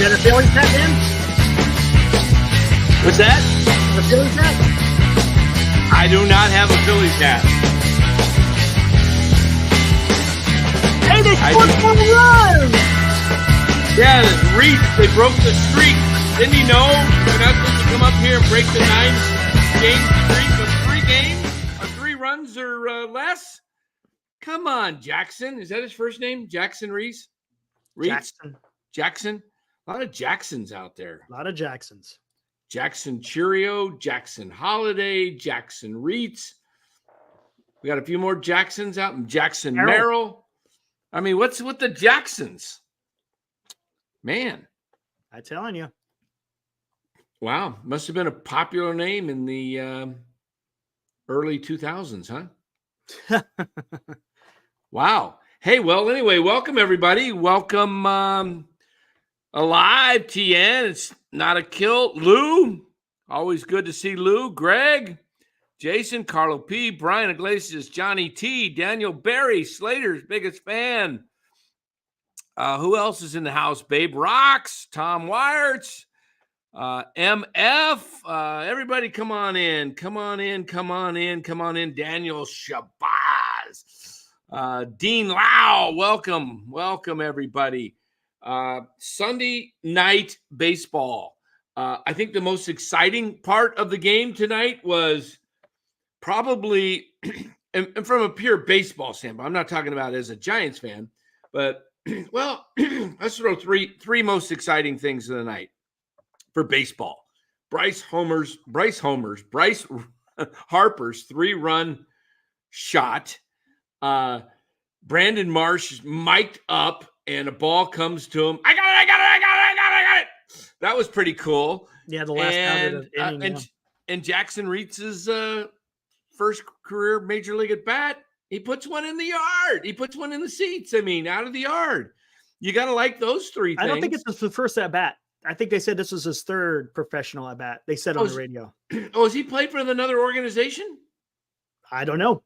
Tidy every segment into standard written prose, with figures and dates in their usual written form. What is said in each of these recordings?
got a Phillies hat, man? What's that? A Phillies hat? I do not have a Phillies hat. Hey, they scored 4 runs! Yeah, Reetz, they broke the streak. Didn't he know they're not supposed to come up here and break the 9-game streak of 3 games? Or 3 runs or less? Come on, Jackson. Is that his first name? Jackson Reetz? Jackson. A lot of Jacksons out there. A lot of Jacksons. Jackson Cheerio, Jackson Holiday, Jackson Reetz. We got a few more Jacksons out. Jackson Merrill. I mean, what's with the Jacksons? Man. I'm telling you. Wow. Must have been a popular name in the early 2000s, huh? Wow. Hey, well, anyway, welcome, everybody. Welcome alive, TN. It's not a kill. Lou, always good to see Lou. Greg, Jason, Carlo P, Brian Iglesias, Johnny T, Daniel Barry, Slater's biggest fan. Who else is in the house? Babe Rocks, Tom Wirtz, MF. Everybody come on in. Come on in. Daniel Shabazz. Dean Lau, welcome everybody. Sunday night baseball. I think the most exciting part of the game tonight was probably, and from a pure baseball standpoint, I'm not talking about as a Giants fan, but well, let's throw three most exciting things of the night for baseball. Bryce Harper's 3-run shot. Brandon Marsh is mic'd up and a ball comes to him. I got it. That was pretty cool. Yeah, the last inning. And Jackson Reetz's first career major league at bat. He puts one in the yard. He puts one in the seats. I mean, out of the yard. You got to like those 3 things. I don't think it's the first at bat. I think they said this was his 3rd professional at bat. They said on the radio. Oh, has he played for another organization? I don't know.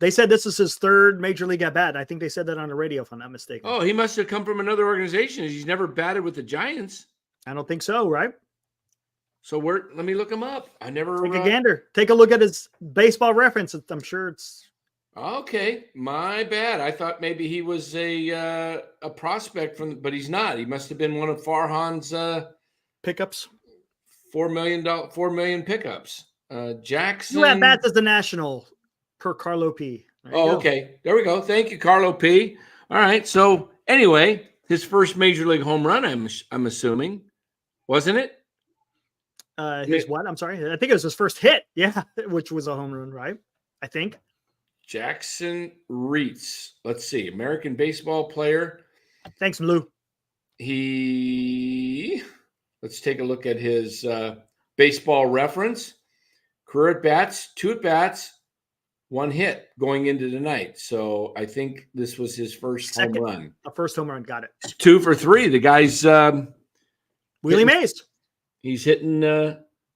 They said this is his 3rd major league at bat. I think they said that on the radio, if I'm not mistaken. Oh, he must have come from another organization. He's never batted with the Giants. I don't think so, right? So let me look him up. I never take a gander. Take a look at his baseball reference. I'm sure it's okay. My bad. I thought maybe he was a prospect but he's not. He must have been one of Farhan's pickups. $4 million pickups. Jackson. Who at bats as the national per Carlo P. Okay. There we go. Thank you, Carlo P. All right. So anyway, his first major league home run, I'm assuming, wasn't it? His what? I'm sorry. I think it was his first hit. Yeah, which was a home run, right? I think. Jackson Reetz. Let's see. American baseball player. Thanks, Lou. Let's take a look at his baseball reference. Career at bats, 2 at bats, 1 hit going into the night. So I think this was his first home run. A first home run. Got it. 2 for 3. The guy's Willie Mays. He's hitting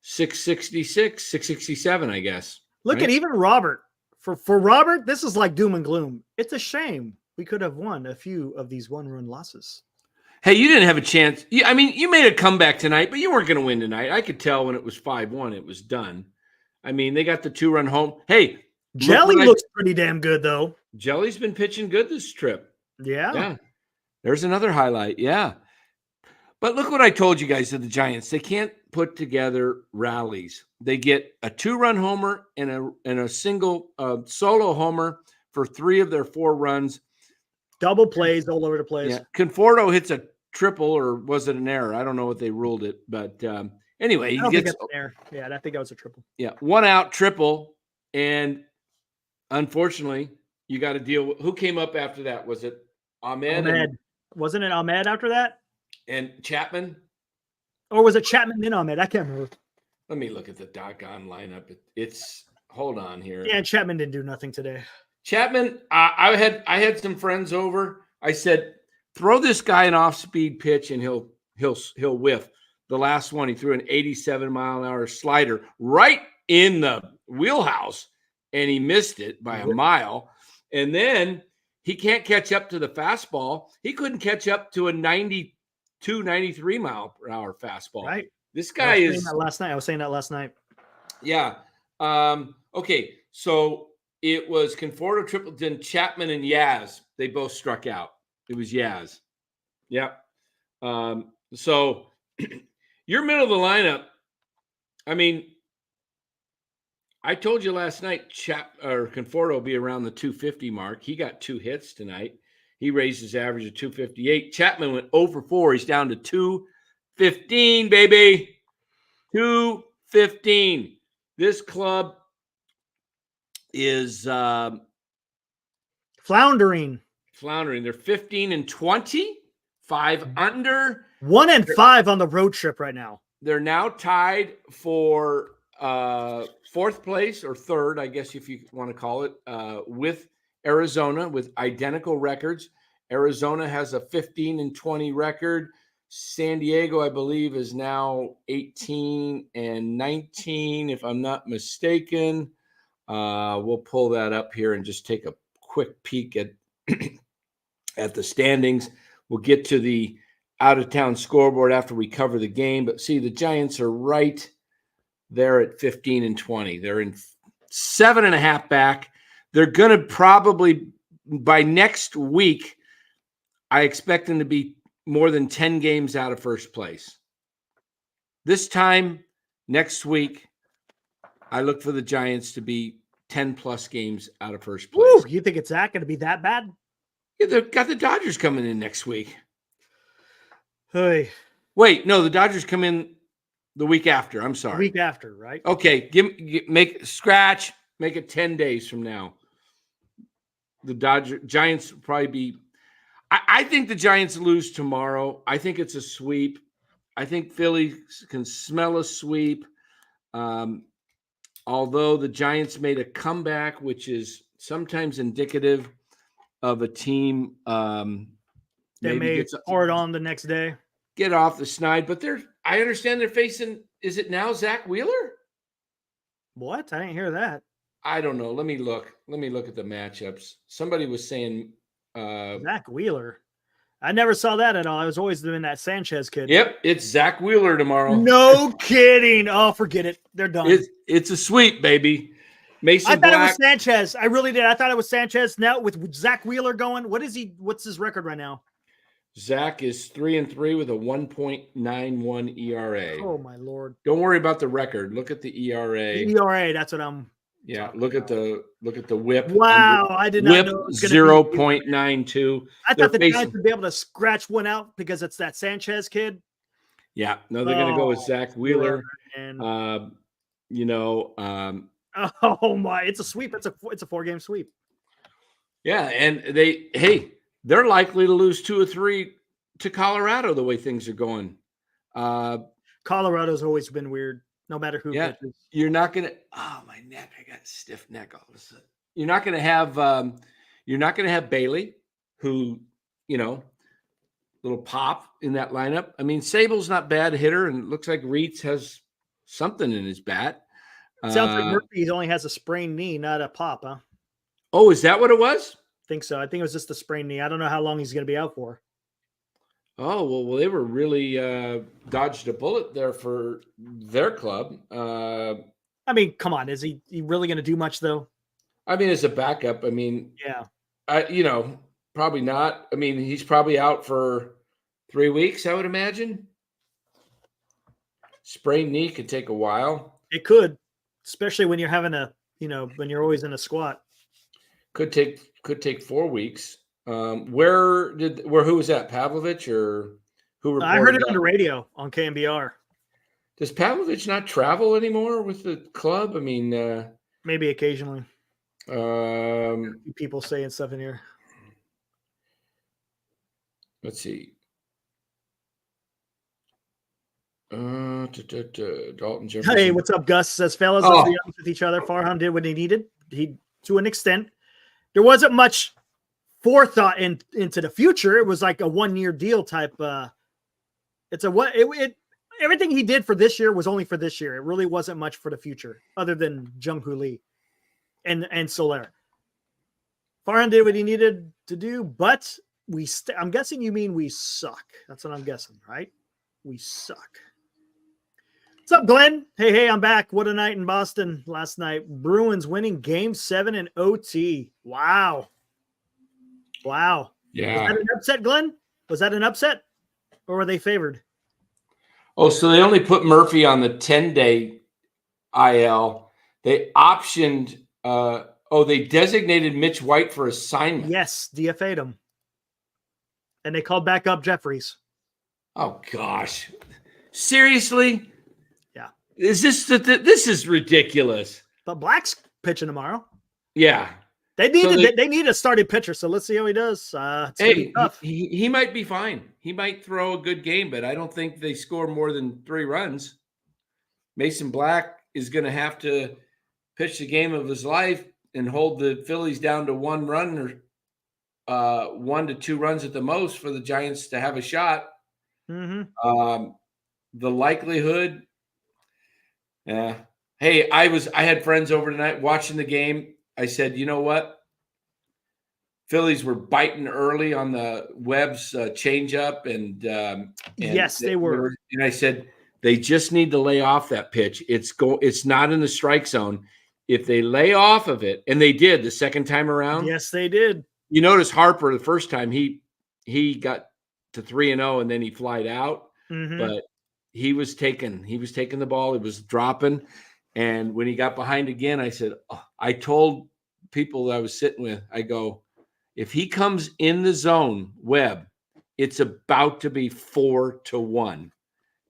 666, 667, I guess. Look at even Robert. For Robert, this is like doom and gloom. It's a shame we could have won a few of these 1-run losses. Hey, you didn't have a chance. I mean, you made a comeback tonight, but you weren't going to win tonight. I could tell when it was 5-1, it was done. I mean, they got the 2-run home. Hey, Jelly looks pretty damn good, though. Jelly's been pitching good this trip. Yeah. There's another highlight. Yeah. But look what I told you guys of the Giants. They can't put together rallies. They get a 2-run homer and a single solo homer for 3 of their 4 runs. Double plays all over the place. Yeah. Conforto hits a triple, or was it an error? I don't know what they ruled it. But anyway, I don't think that's an error. Yeah, I think that was a triple. Yeah, 1 out, triple. And unfortunately, you got to deal with who came up after that. Was it Ahmed? Wasn't it Ahmed after that? And Chapman? Or was it Chapman then Ahmed? I can't remember. Let me look at the doggone lineup. Hold on here. Yeah, Chapman didn't do nothing today. Chapman, I had some friends over. I said, throw this guy an off-speed pitch and he'll whiff. The last one, he threw an 87-mile-an-hour slider right in the wheelhouse, and he missed it by a mile. And then he can't catch up to the fastball. He couldn't catch up to a 90 293-mile-per-hour fastball. Right. This guy I was saying is that last night. I was saying that last night. yeah. Okay, so it was Conforto, Tripleton, Chapman, and Yaz. They both struck out. It was Yaz. Yep. So your middle of the lineup. I mean, I told you last night, Conforto will be around the 250 mark. He got 2 hits tonight. He raised his average to 258. Chapman went 0 for 4. He's down to 215, baby. 215. This club is Floundering. They're 15-20, 5 under. 1-5 on the road trip right now. They're now tied for 4th place or 3rd, I guess if you want to call it, with Arizona with identical records. Arizona has a 15-20 record. San Diego, I believe, is now 18-19, if I'm not mistaken. We'll pull that up here and just take a quick peek at at the standings. We'll get to the out-of-town scoreboard after we cover the game. But see, the Giants are right there at 15-20. They're in 7.5 back. They're going to probably, by next week, I expect them to be more than 10 games out of first place. This time next week, I look for the Giants to be 10-plus games out of first place. Woo, you think it's going to be that bad? Yeah, they've got the Dodgers coming in next week. Hey. Wait, no, the Dodgers come in the week after. I'm sorry. The week after, right? Okay, make it 10 days from now. The Giants will probably be. I think the Giants lose tomorrow. I think it's a sweep. I think Phillies can smell a sweep. Although the Giants made a comeback, which is sometimes indicative of a team they may pour it on the next day. Get off the snide, but I understand they're facing, is it now Zach Wheeler? What? I didn't hear that. I don't know. Let me look at the matchups. Somebody was saying Zach Wheeler. I never saw that at all. I was always doing that Sanchez kid. Yep, it's Zach Wheeler tomorrow. No kidding. Oh, forget it. They're done. It's a sweep, baby. Mason I thought Black. it was Sanchez. I really did. I thought it was Sanchez. Now with Zach Wheeler going, what's his record right now? Zach is 3-3 with a 1.91 ERA. Oh my Lord! Don't worry about the record. Look at the ERA. The ERA. That's what I'm. Yeah. Look at the whip. Wow, I did not whip know. 0.92. I thought the Giants would be able to scratch one out because it's that Sanchez kid. Yeah. No, they're going to go with Zach Wheeler. And oh my! It's a sweep. It's a 4-game sweep. Yeah, and they're likely to lose 2 or 3 to Colorado the way things are going. Colorado's always been weird, no matter who pitches. You're not gonna. Oh, my neck! I got a stiff neck all of a sudden. You're not gonna have. You're not gonna have Bailey, who little pop in that lineup. I mean, Sable's not bad hitter, and it looks like Reetz has something in his bat. Sounds like Murphy only has a sprained knee, not a pop, huh? Oh, is that what it was? Think so. I think it was just a sprained knee. I don't know how long he's going to be out for. Oh, well, they were really dodged a bullet there for their club. I mean, come on. Is he really going to do much, though? I mean, as a backup, I mean, yeah. Probably not. I mean, he's probably out for 3 weeks, I would imagine. Sprained knee could take a while. It could, especially when you're having when you're always in a squat. Could take 4 weeks. Who was that? Pavlovich or who reported? I heard it on the radio on KMBR. Does Pavlovich not travel anymore with the club? I mean, maybe occasionally. People saying stuff in here. Let's see. Dalton Jefferson. Hey, what's up, Gus? Says, fellas, let's be honest with each other. Farhan did what he needed. To an extent. There wasn't much forethought into the future. It was like a 1-year deal type. Everything he did for this year was only for this year. It really wasn't much for the future, other than Jung-Hoo Lee and Soler. Farhan did what he needed to do, but I'm guessing you mean we suck. That's what I'm guessing, right? We suck. What's up, Glenn? Hey, I'm back. What a night in Boston last night. Bruins winning Game 7 in OT. Wow. Yeah. Was that an upset, Glenn? Was that an upset? Or were they favored? Oh, so they only put Murphy on the 10-day IL. They optioned they designated Mitch White for assignment. Yes, DFA'd him. And they called back up Jeffries. Oh gosh. Seriously? Yeah. Is this is ridiculous. But Black's pitching tomorrow. Yeah. They need a starting pitcher, so let's see how he does. Hey, he might be fine. He might throw a good game, but I don't think they score more than 3 runs. Mason Black is going to have to pitch the game of his life and hold the Phillies down to 1 run or 1 to 2 runs at the most for the Giants to have a shot. Mm-hmm. The likelihood. Hey, I had friends over tonight watching the game. I said, you know what? Phillies were biting early on the Webb's changeup, and yes, they were. And I said they just need to lay off that pitch. It's not in the strike zone. If they lay off of it, and they did the second time around. Yes, they did. You notice Harper the first time he got to 3-0, and then he flied out. Mm-hmm. But he was taking the ball. It was dropping. And when he got behind again, I said, I told people that I was sitting with, I go, if he comes in the zone, Webb, it's about to be 4-1.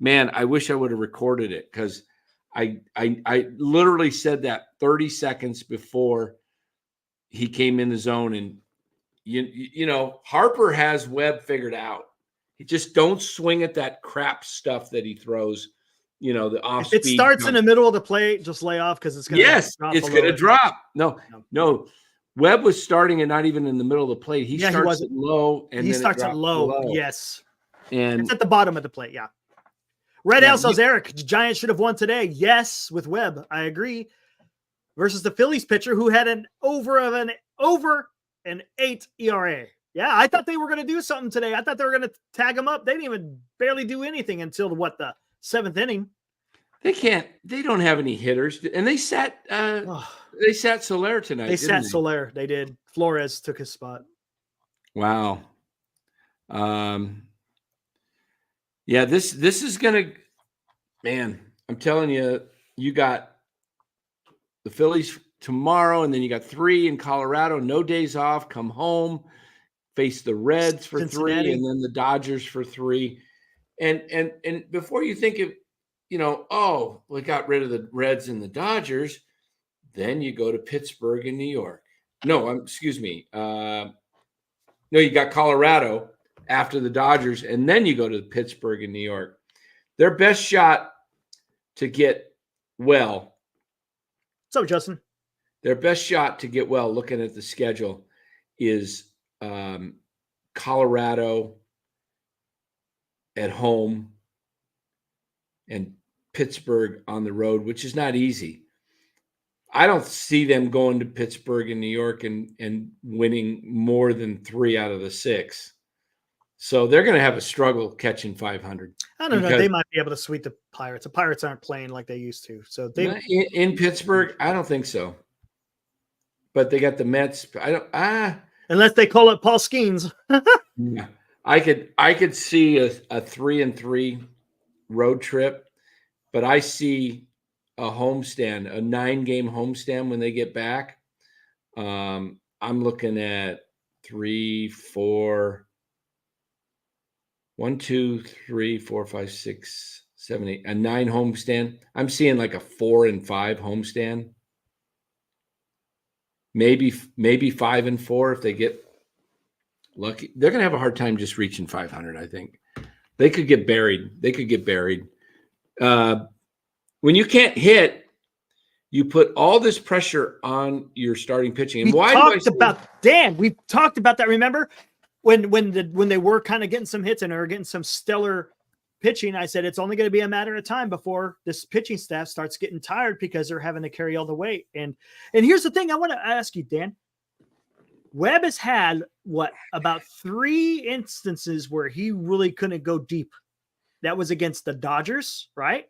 Man, I wish I would have recorded it because I literally said that 30 seconds before he came in the zone. And, you know, Harper has Webb figured out. He just don't swing at that crap stuff that he throws. You know, the off speed. If it starts in the middle of the plate, just lay off because it's going to drop. It's going to drop. No. Webb was starting and not even in the middle of the plate. He starts it low. And he then starts it low. Yes. And it's at the bottom of the plate. Yeah. Red House says, Eric, Giants should have won today. Yes, with Webb. I agree. Versus the Phillies pitcher who had an over an 8 ERA. Yeah, I thought they were going to do something today. I thought they were going to tag him up. They didn't even barely do anything until the 7th inning. They don't have any hitters. And they sat Soler tonight. They sat Soler. They did. Flores took his spot. Wow. Yeah, this is going to, man, I'm telling you, you got the Phillies tomorrow, and then you got 3 in Colorado, no days off, come home, face the Reds for Cincinnati. 3, and then the Dodgers for 3. And before you think of, we got rid of the Reds and the Dodgers, then you go to Pittsburgh and New York. No, you got Colorado after the Dodgers, and then you go to Pittsburgh and New York. Their best shot to get well. So, Justin. Their best shot to get well, looking at the schedule, is Colorado at home and Pittsburgh on the road, which is not easy. I don't see them going to Pittsburgh and New York and winning more than 3 out of the 6. So they're going to have a struggle catching 500. I don't know. They might be able to sweep the Pirates. The Pirates aren't playing like they used to. So in Pittsburgh, I don't think so. But they got the Mets. Unless they call it Paul Skeens. Yeah. I could see a 3-3 road trip, but I see a homestand, a 9-game homestand when they get back. I'm looking at 3, 4, 1, 2, 3, 4, 5, 6, 7, 8, a 9 homestand. I'm seeing like a 4 and 5 homestand. Maybe 5 and 4 if they get lucky. They're going to have a hard time just reaching 500, I think. They could get buried. When you can't hit, you put all this pressure on your starting pitching. And we've talked about that. Remember when they were kind of getting some hits and they were getting some stellar pitching, I said it's only going to be a matter of time before this pitching staff starts getting tired because they're having to carry all the weight. And here's the thing I want to ask you, Dan. Webb has had about 3 instances where he really couldn't go deep. That was against the Dodgers, right?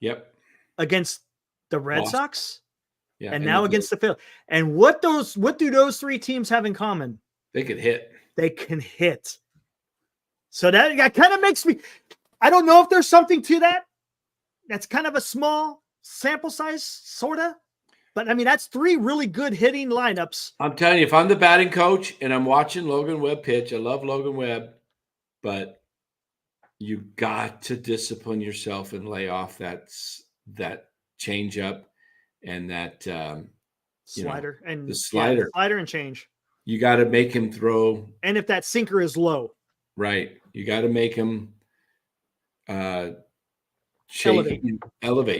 Yep. Against the Red Boston. Sox, Yeah. and now against the Phillies. And what do those 3 teams have in common? They could hit. They can hit. So that kind of makes me. I don't know if there's something to that. That's kind of a small sample size, sorta. But I mean, that's 3 really good hitting lineups. I'm telling you, if I'm the batting coach and I'm watching Logan Webb pitch, I love Logan Webb, but you got to discipline yourself and lay off that change up and that Slider and the slider. Slider and change. You got to make him throw. And if that sinker is low, right, you got to make him elevate.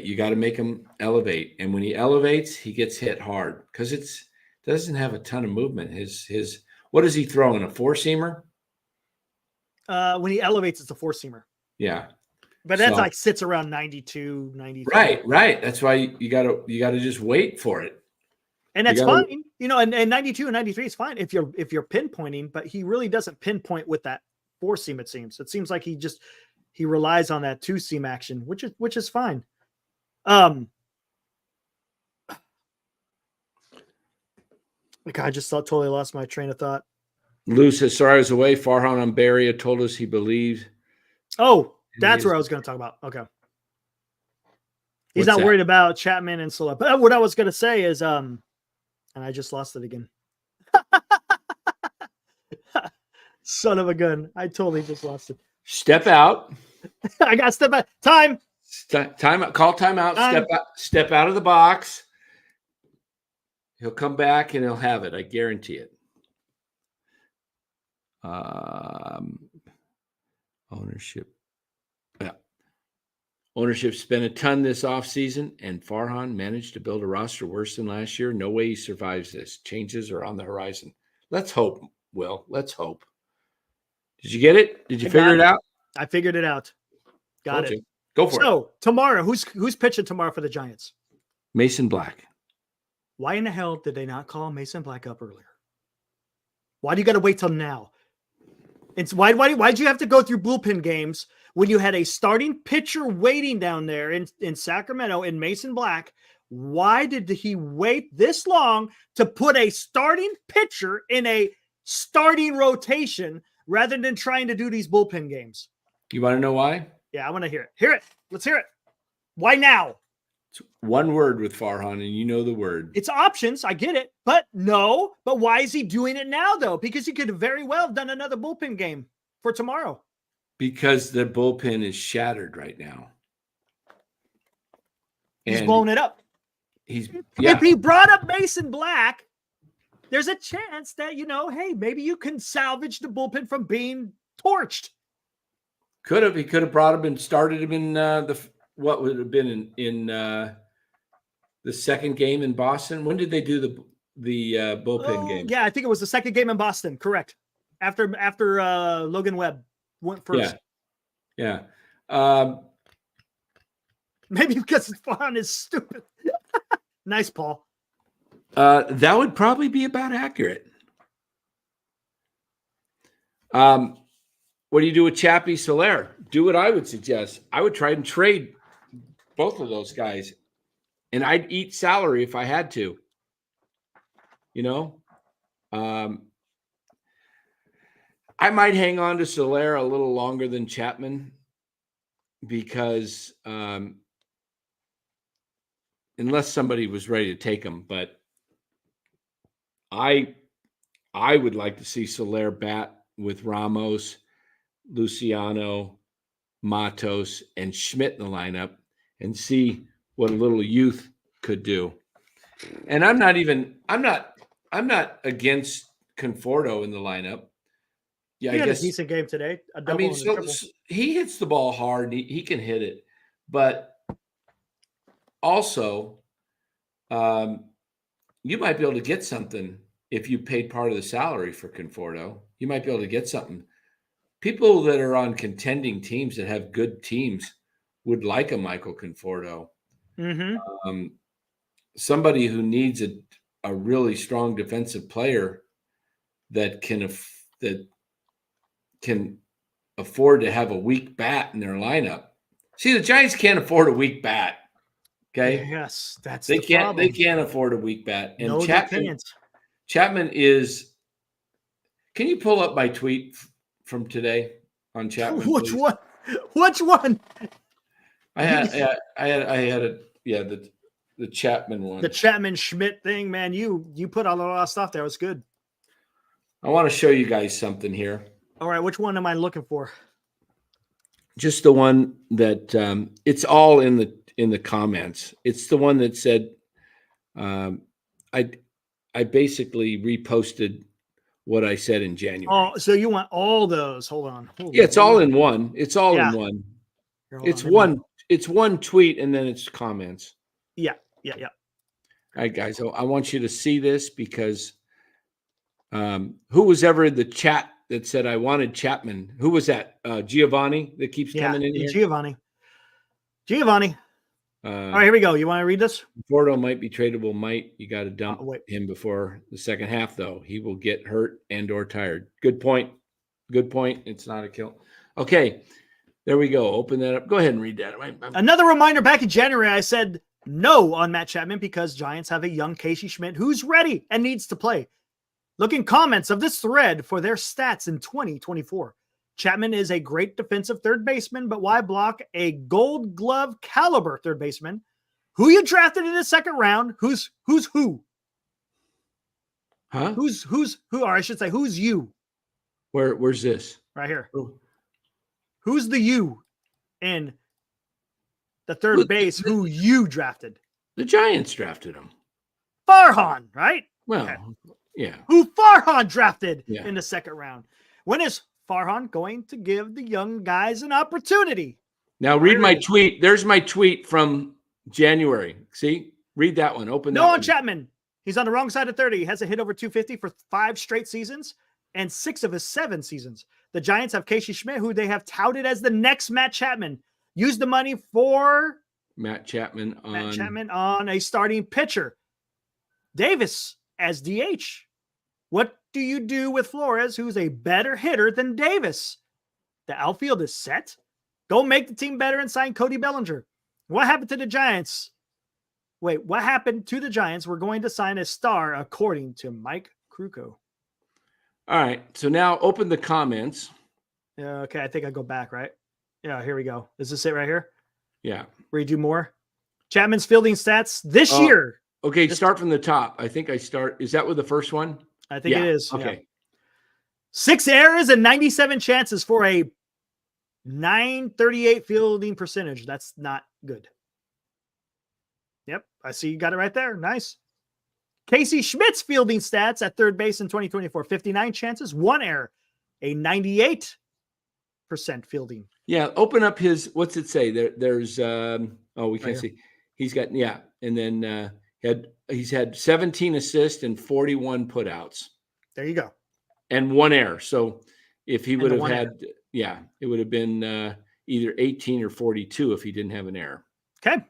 You got to make him elevate, and when he elevates, he gets hit hard because it doesn't have a ton of movement. His what is he throwing? A 4-seamer? When he elevates, it's a 4-seamer. Yeah. But that's like sits around 92, 93. Right. That's why you gotta just wait for it. And that's fine. And 92 and 93 is fine if you're pinpointing, but he really doesn't pinpoint with that 4-seam, it seems. It seems like he relies on that 2-seam action, which is fine. I just totally lost my train of thought. Lou says, sorry I was away. Farhan Zaidi told us he believed. Oh, that's where I was going to talk about. Okay. He's not worried about Chapman and Soler. But what I was going to say is, and I just lost it again. Son of a gun. I totally just lost it. Step out. I got to step out. Time. Time. Call timeout. Step out of the box. He'll come back and he'll have it. I guarantee it. Ownership. Yeah. Ownership spent a ton this offseason, and Farhan managed to build a roster worse than last year. No way he survives this. Changes are on the horizon. Let's hope, Will. Let's hope. Did you get it? Did you figure it out? I figured it out. Got it. Go for it. So tomorrow, who's pitching tomorrow for the Giants? Mason Black. Why in the hell did they not call Mason Black up earlier? Why do you got to wait till now? It's why'd you have to go through bullpen games when you had a starting pitcher waiting down there in Sacramento in Mason Black? Why did he wait this long to put a starting pitcher in a starting rotation rather than trying to do these bullpen games? You want to know why? Yeah, I want to hear it. Hear it. Let's hear it. Why now? It's one word with Farhan, and you know the word. It's options. I get it. But no. But why is he doing it now, though? Because he could have very well done another bullpen game for tomorrow. Because the bullpen is shattered right now. He's blown it up. If he brought up Mason Black, there's a chance that, hey, maybe you can salvage the bullpen from being torched. Could have. He could have brought him and started him in what would have been in the second game in Boston. When did they do the bullpen game? Yeah, I think it was the second game in Boston. Correct. After Logan Webb went first. Yeah. Maybe because Farhan is stupid. Nice, Paul. That would probably be about accurate. What do you do with Chappie Soler? Do what I would suggest. I would try and trade both of those guys, and I'd eat salary if I had to. I might hang on to Soler a little longer than Chapman because unless somebody was ready to take him, but I would like to see Soler bat with Ramos, Luciano, Matos, and Schmidt in the lineup and see what a little youth could do. And I'm not against Conforto in the lineup. Yeah, he had a decent game today. He hits the ball hard. He can hit it, but also, you might be able to get something if you paid part of the salary for Conforto. You might be able to get something. People that are on contending teams that have good teams would like a Michael Conforto. Mm-hmm. Somebody who needs a really strong defensive player that can afford to have a weak bat in their lineup. See, the Giants can't afford a weak bat. Okay. Yes, that's They the can't. problem. They can't afford a weak bat. And No, they can't. Chapman is. Can you pull up my tweet from today on Chapman? Which please? one? Which one? I had the Chapman one. The Chapman Schmidt thing, man. You put a lot of stuff there. It was good. I want to show you guys something here. All right, which one am I looking for? Just the one that it's all in the comments. It's the one that said, I basically reposted what I said in January. Oh, so you want all those? Hold on. Yeah, it's all in one. It's all in one. Here, It's one tweet and then it's comments. Yeah. All right, guys. So I want you to see this because who was ever in the chat that said I wanted Chapman? Who was that? Giovanni that keeps coming in here? Giovanni. All right, here we go. You want to read this? Porto might be tradable. You got to dump him before the second half, though. He will get hurt and/or tired. Good point. It's not a kill. Okay, there we go. Open that up. Go ahead and read that. Another reminder. Back in January, I said no on Matt Chapman because Giants have a young Casey Schmidt who's ready and needs to play. Look in comments of this thread for their stats in 2024. Chapman is a great defensive third baseman, but why block a Gold Glove caliber third baseman? Who you drafted in the second round? Who's who? Huh? Who's who? Or I should say, who's you? Where's this? Right here. Oh. Who's the you in the third base? Who you drafted? The Giants drafted him. Farhan, right? Well, okay. Yeah. Who Farhan drafted in the second round? When is Farhan going to give the young guys an opportunity? Now read my tweet. There's my tweet from January. See? Read that one. Open that one. No on Chapman. He's on the wrong side of 30. He hasn't hit over 250 for 5 straight seasons and 6 of his 7 seasons. The Giants have Casey Schmidt, who they have touted as the next Matt Chapman. Use the money for Matt Chapman on a starting pitcher. Davis as DH. What do you do with Flores, who's a better hitter than Davis? The outfield is set. Go make the team better and sign Cody Bellinger. What happened to the Giants? Wait, what happened to the Giants? We're going to sign a star, according to Mike Kruko. All right. So now open the comments. Okay, I think I go back, right? Yeah, here we go. Is this it right here? Yeah. Redo more. Chapman's fielding stats this year. Okay, start from the top. I think I start. Is that with the first one? I think it is. Okay. Yeah. 6 errors and 97 chances for a .938 fielding percentage. That's not good. Yep, I see you got it right there. Nice. Casey Schmidt's fielding stats at third base in 2024. 59 chances, 1 error, a 98% fielding. Yeah, open up his, what's it say? There's, we can't see. He's got, and then he's had 17 assists and 41 putouts. There you go. And 1 error. So if he would have had, it would have been either 18 or 42 if he didn't have an error. Okay.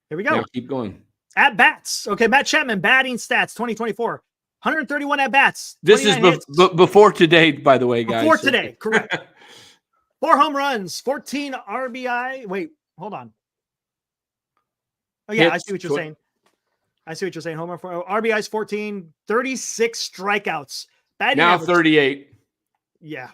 Here we go. Now keep going. At bats. Okay, Matt Chapman batting stats 2024. 131 at bats. This is before today, by the way, guys. Before today, correct. 4 home runs, 14 RBI. Wait, hold on. Oh yeah, I see what you're saying. Homer for RBIs 14, 36 strikeouts. Batting now average, 38. Yeah.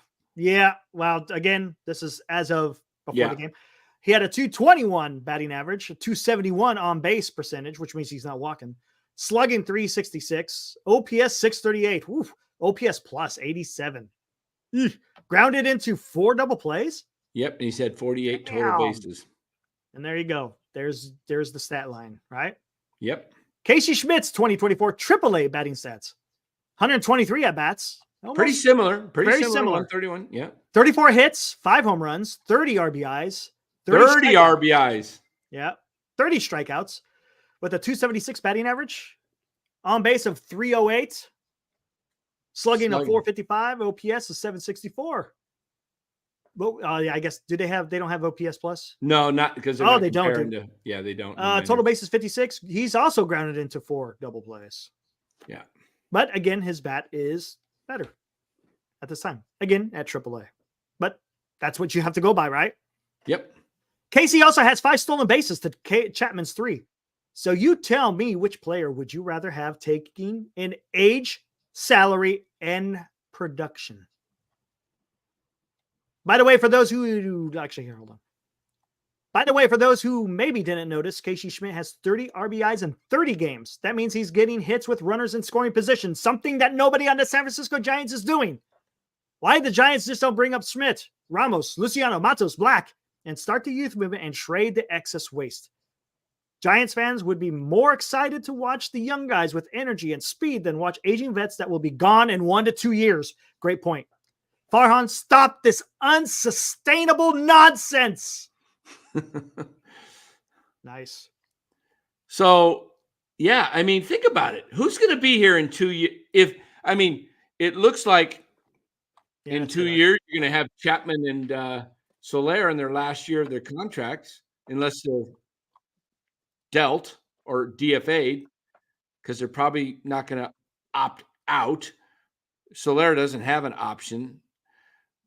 Well, again, this is as of before the game. He had a 221 batting average, a 271 on base percentage, which means he's not walking. Slugging 366, OPS 638. Oof, OPS plus 87. Grounded into 4 double plays. Yep, and he's had 48 total bases. And there you go. There's the stat line, right? Yep. Casey Schmidt's 2024 AAA batting stats. 123 at bats. Pretty similar. Very similar. 131. Yeah. 34 hits, 5 home runs, 30 RBIs. 30 RBIs. Yeah. 30 strikeouts with a 276 batting average. On base of 308. Slugging of 455. OPS is 764. Well, I guess they don't have OPS plus? No, not because they don't. They don't. Total bases 56. He's also grounded into 4 double plays. Yeah. But again, his bat is better at this time. Again, at AAA. But that's what you have to go by, right? Yep. Casey also has 5 stolen bases to Chapman's 3. So you tell me, which player would you rather have taking in age, salary, and production? By the way, for those who actually here, hold on. By the way, for those who maybe didn't notice, Casey Schmidt has 30 RBIs in 30 games. That means he's getting hits with runners in scoring position, something that nobody on the San Francisco Giants is doing. Why the Giants just don't bring up Schmidt, Ramos, Luciano, Matos, Black, and start the youth movement and trade the excess waste? Giants fans would be more excited to watch the young guys with energy and speed than watch aging vets that will be gone in 1 to 2 years. Great point. Farhan, stop this unsustainable nonsense. Nice. So, yeah, I mean, think about it. Who's going to be here in 2 years? It looks like in 2 years, you're going to have Chapman and Soler in their last year of their contracts, unless they're dealt or DFA'd, because they're probably not going to opt out. Soler doesn't have an option.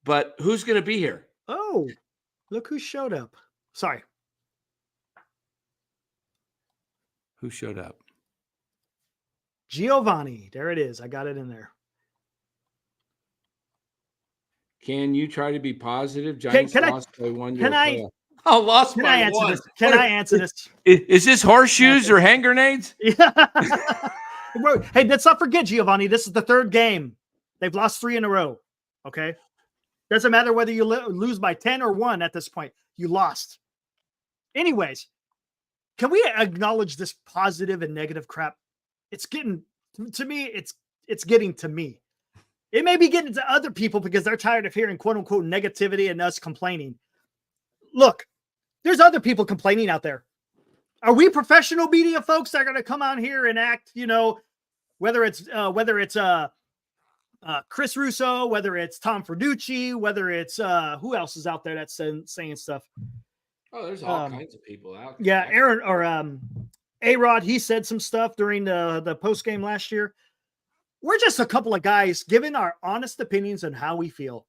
But who's going to be here? Oh, look who showed up. Sorry. Who showed up? Giovanni. There it is. I got it in there. Can you try to be positive? Giants lost by 1. Lost by 1. Can I answer this? Is this horseshoes or hand grenades? Yeah. Hey, let's not forget, Giovanni. This is the 3rd game. They've lost 3 in a row. Okay. Doesn't matter whether you lose by 10 or 1 at this point. You lost. Anyways, can we acknowledge this positive and negative crap? It's getting to me. It's getting to me. It may be getting to other people because they're tired of hearing quote unquote negativity and us complaining. Look, there's other people complaining out there. Are we professional media folks that are going to come out here and act, whether it's Chris Russo, whether it's Tom Ferducci, whether it's who else is out there that's saying stuff? Oh, there's all kinds of people out there. Yeah, Aaron or A-Rod, he said some stuff during the post game last year. We're just a couple of guys giving our honest opinions on how we feel.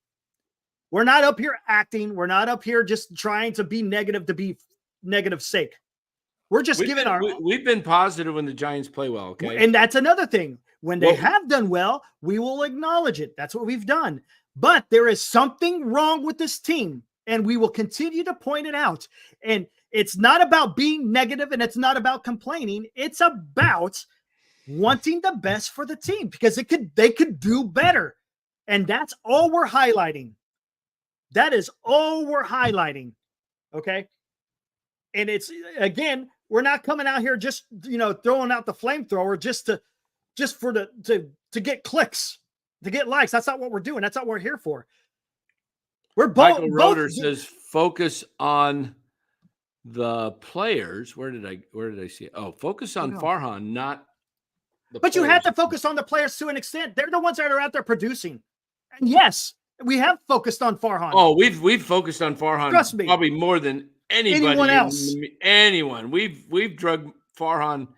We're not up here acting. We're not up here just trying to be negative to be negative sake. We're just we've been positive when the Giants play well, okay? And that's another thing. When they have done well, we will acknowledge it. That's what we've done. But there is something wrong with this team, and we will continue to point it out. And it's not about being negative, and it's not about complaining. It's about wanting the best for the team because they could do better. And that's all we're highlighting. That is all we're highlighting. Okay. And it's, again, we're not coming out here just, throwing out the flamethrower just to get clicks, to get likes. That's not what we're doing. That's not what we're here for. We're both. Michael Roeder says focus on the players. Where did I see it? Oh, focus on Farhan, not the But players. You have to focus on the players to an extent. They're the ones that are out there producing. And yes, we have focused on Farhan. Oh, we've focused on Farhan. Trust me. Probably more than anyone else. Anyone. We've drug Farhan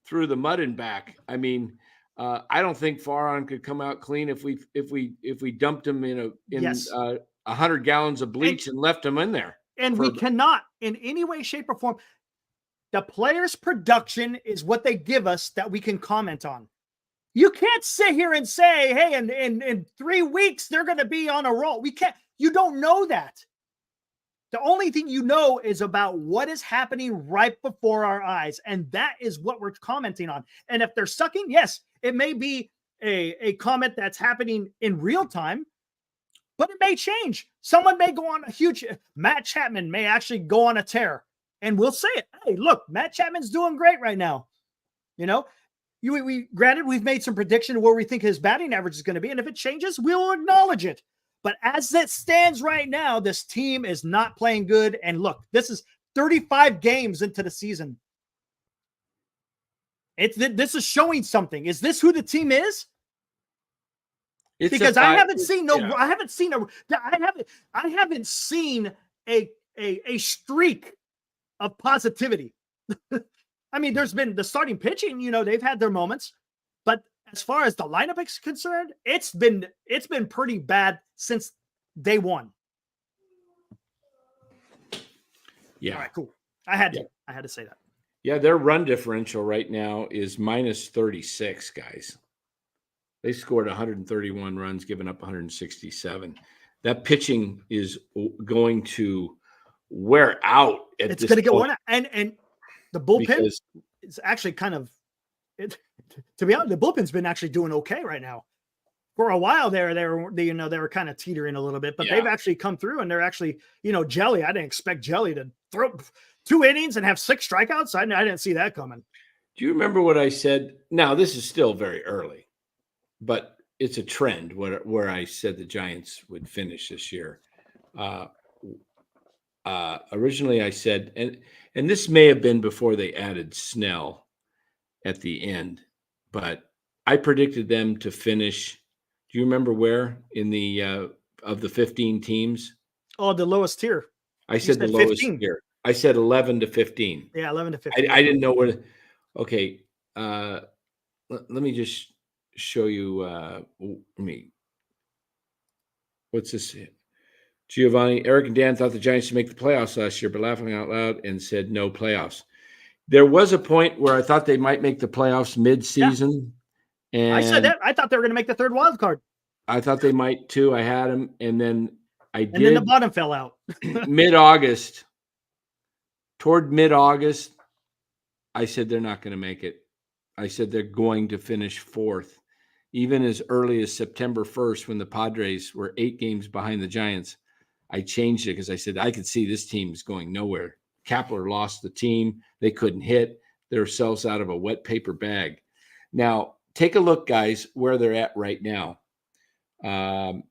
through the mud and back. I mean, I don't think Farhan could come out clean if we dumped him in 100 gallons of bleach and left him in there. And we cannot in any way, shape, or form. The players' production is what they give us that we can comment on. You can't sit here and say, hey, in 3 weeks, they're going to be on a roll. We can't. You don't know that. The only thing you know is about what is happening right before our eyes. And that is what we're commenting on. And if they're sucking, yes, it may be a comment that's happening in real time, but it may change. Someone may go on a huge, Matt Chapman may actually go on a tear. And we'll say it. Hey, look, Matt Chapman's doing great right now. Granted, we've made some prediction where we think his batting average is going to be. And if it changes, we'll acknowledge it. But as it stands right now, this team is not playing good. And look, this is 35 games into the season. This is showing something. Is this who the team is? Because I haven't seen a streak of positivity. I mean, there's been the starting pitching, they've had their moments, but as far as the lineup is concerned, it's been pretty bad since day one. Yeah. All right, cool. I had to say that. Yeah, their run differential right now is minus 36, guys. They scored 131 runs, giving up 167. That pitching is going to wear out at It's this going to get point. worn out. And the bullpen is actually kind of, to be honest, the bullpen's been actually doing okay right now. For a while there, they were kind of teetering a little bit, but they've actually come through and they're actually, Jelly. I didn't expect Jelly to throw 2 innings and have 6 strikeouts. I didn't see that coming. Do you remember what I said? Now, this is still very early, but it's a trend where I said the Giants would finish this year. Originally, I said, and this may have been before they added Snell at the end, but I predicted them to finish. Do you remember where in the of the 15 teams? Oh, the lowest tier. I said the lowest 15. tier. I said 11 to 15. Yeah, 11 to 15. I didn't know where. Okay, let me just show you me. What's this? Giovanni, Eric, and Dan thought the Giants should make the playoffs last year, but laughing out loud and said no playoffs. There was a point where I thought they might make the playoffs mid-season. Yeah. And I said that. I thought they were going to make the 3rd wild card. I thought they might too. I had them, and then And then the bottom fell out. Mid-August. Toward mid-August, I said they're not going to make it. I said they're going to finish 4th. Even as early as September 1st, when the Padres were 8 games behind the Giants, I changed it because I said I could see this team is going nowhere. Kepler lost the team. They couldn't hit themselves out of a wet paper bag. Now, take a look, guys, where they're at right now. Okay,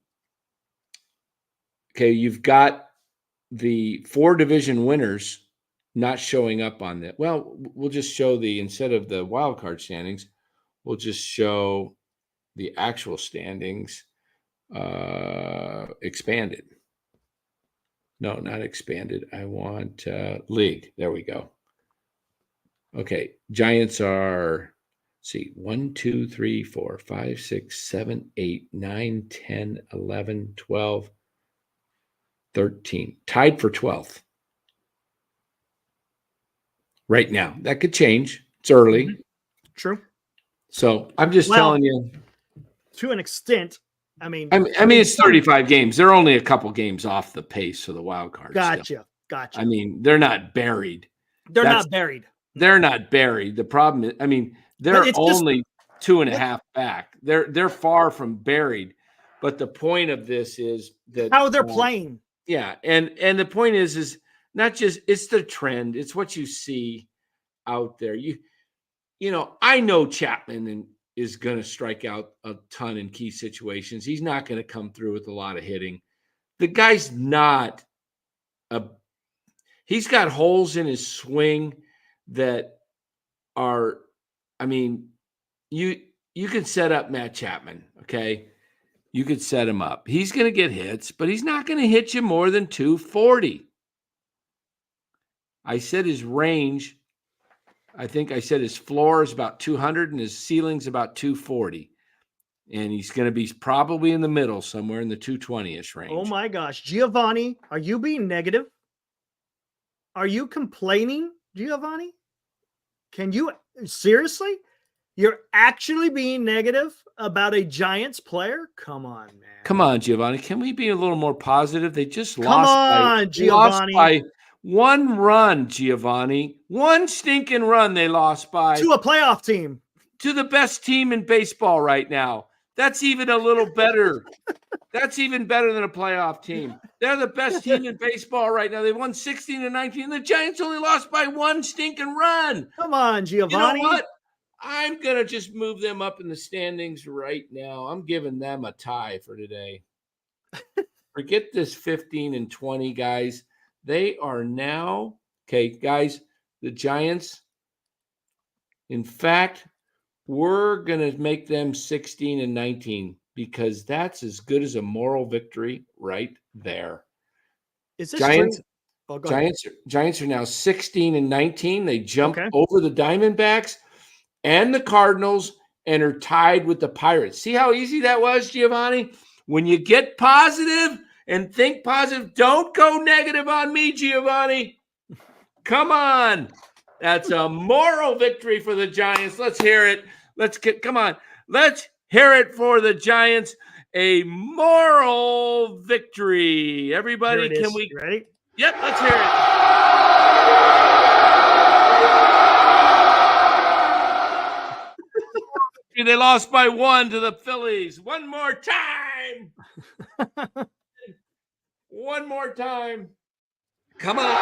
you've got the 4 division winners not showing up on that. Well, we'll just show instead of the wild card standings, we'll just show the actual standings expanded. No, not expanded. I want league. There we go. Okay, Giants are, let's see, 1, 2, 3, 4, 5, 6, 7, 8, 9, 10, 11, 12, 13. Tied for 12th. Right now. That could change. It's early. Mm-hmm. True. So I'm just telling you. To an extent, I mean, it's 35 games. They're only a couple games off the pace for the wild card. Gotcha. I mean, they're not buried. They're not buried. They're not buried. The problem is, I mean, they're only 2.5 back. They're far from buried. But the point of this is that how they're playing. Yeah, and the point is not just it's the trend. It's what you see out there. You know, I know Chapman is going to strike out a ton in key situations. He's not going to come through with a lot of hitting. The guy's not he's got holes in his swing that are, I mean, you can set up Matt Chapman, okay? You could set him up. He's going to get hits, but he's not going to hit you more than 240. I said his range, I think I said his floor is about 200 and his ceiling's about 240. And he's going to be probably in the middle, somewhere in the 220-ish range. Oh, my gosh. Giovanni, are you being negative? Are you complaining, Giovanni? Can you – seriously? You're actually being negative about a Giants player? Come on, man. Come on, Giovanni. Can we be a little more positive? They just Giovanni. Lost by 1 run, Giovanni. 1 stinking run they lost by. To a playoff team. To the best team in baseball right now. That's even a little better. That's even better than a playoff team. They're the best team in baseball right now. They won 16-19. The Giants only lost by 1 stinking run. Come on, Giovanni. You know what? I'm going to just move them up in the standings right now. I'm giving them a tie for today. Forget this 15 and 20, guys. They are now, okay, guys, the Giants, in fact, we're going to make them 16 and 19 because that's as good as a moral victory right there. Is this Giants? Oh, Giants are now 16 and 19. They jumped over the Diamondbacks and the Cardinals and are tied with the Pirates. See how easy that was, Giovanni? When you get positive and think positive, don't go negative on me, Giovanni. Come on. That's a moral victory for the Giants. Let's hear it. Come on. Let's hear it for the Giants. A moral victory. Everybody, can we? You ready? Yep, let's hear it. They lost by 1 to the Phillies. One more time. One more time. Come on.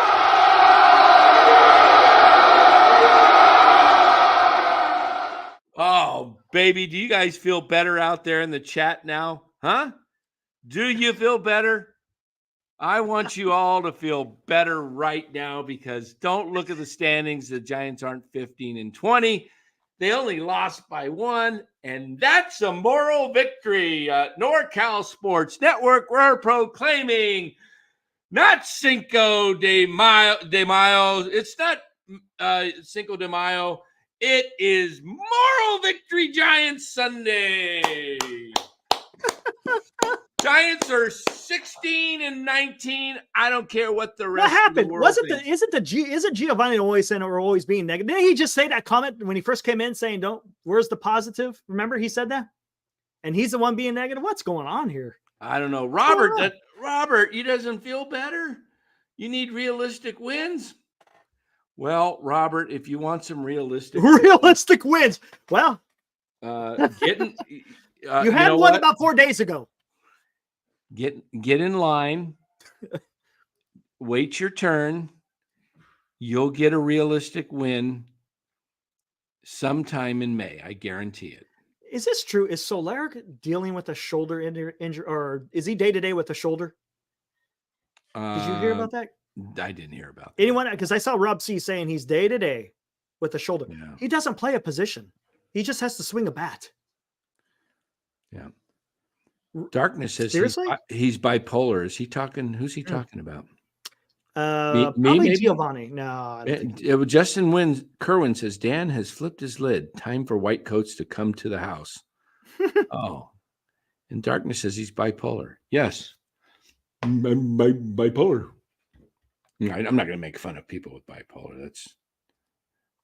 Oh, baby, do you guys feel better out there in the chat now? Huh? Do you feel better? I want you all to feel better right now, because don't look at the standings. The Giants aren't 15-20. They only lost by 1, and that's a moral victory. NorCal Sports Network, we're proclaiming not Cinco de Mayo. It's not Cinco de Mayo. It is Moral Victory Giants Sunday. Giants are 16-19. I don't care what the rest. What happened? Of the world Isn't Giovanni always saying we're always being negative? Didn't he just say that comment when he first came in saying, where's the positive? Remember he said that? And he's the one being negative. What's going on here? I don't know. Robert, you doesn't feel better? You need realistic wins? Well, Robert, if you want some realistic wins. Well, you had one about 4 days ago. Get in line. Wait your turn. You'll get a realistic win sometime in May. I guarantee it. Is this true? Is Solaric dealing with a shoulder injury, or is he day-to-day with a shoulder? Did you hear about that? I didn't hear about that. Anyone? Because I saw Rob C saying he's day-to-day with a shoulder. Yeah. He doesn't play a position. He just has to swing a bat. Yeah. Darkness says seriously he's bipolar. Is he talking? Who's he talking about? Probably Giovanni. No. Justin Kerwin says Dan has flipped his lid. Time for white coats to come to the house. Oh, and Darkness says he's bipolar. Yes, I'm bipolar. I'm not going to make fun of people with bipolar.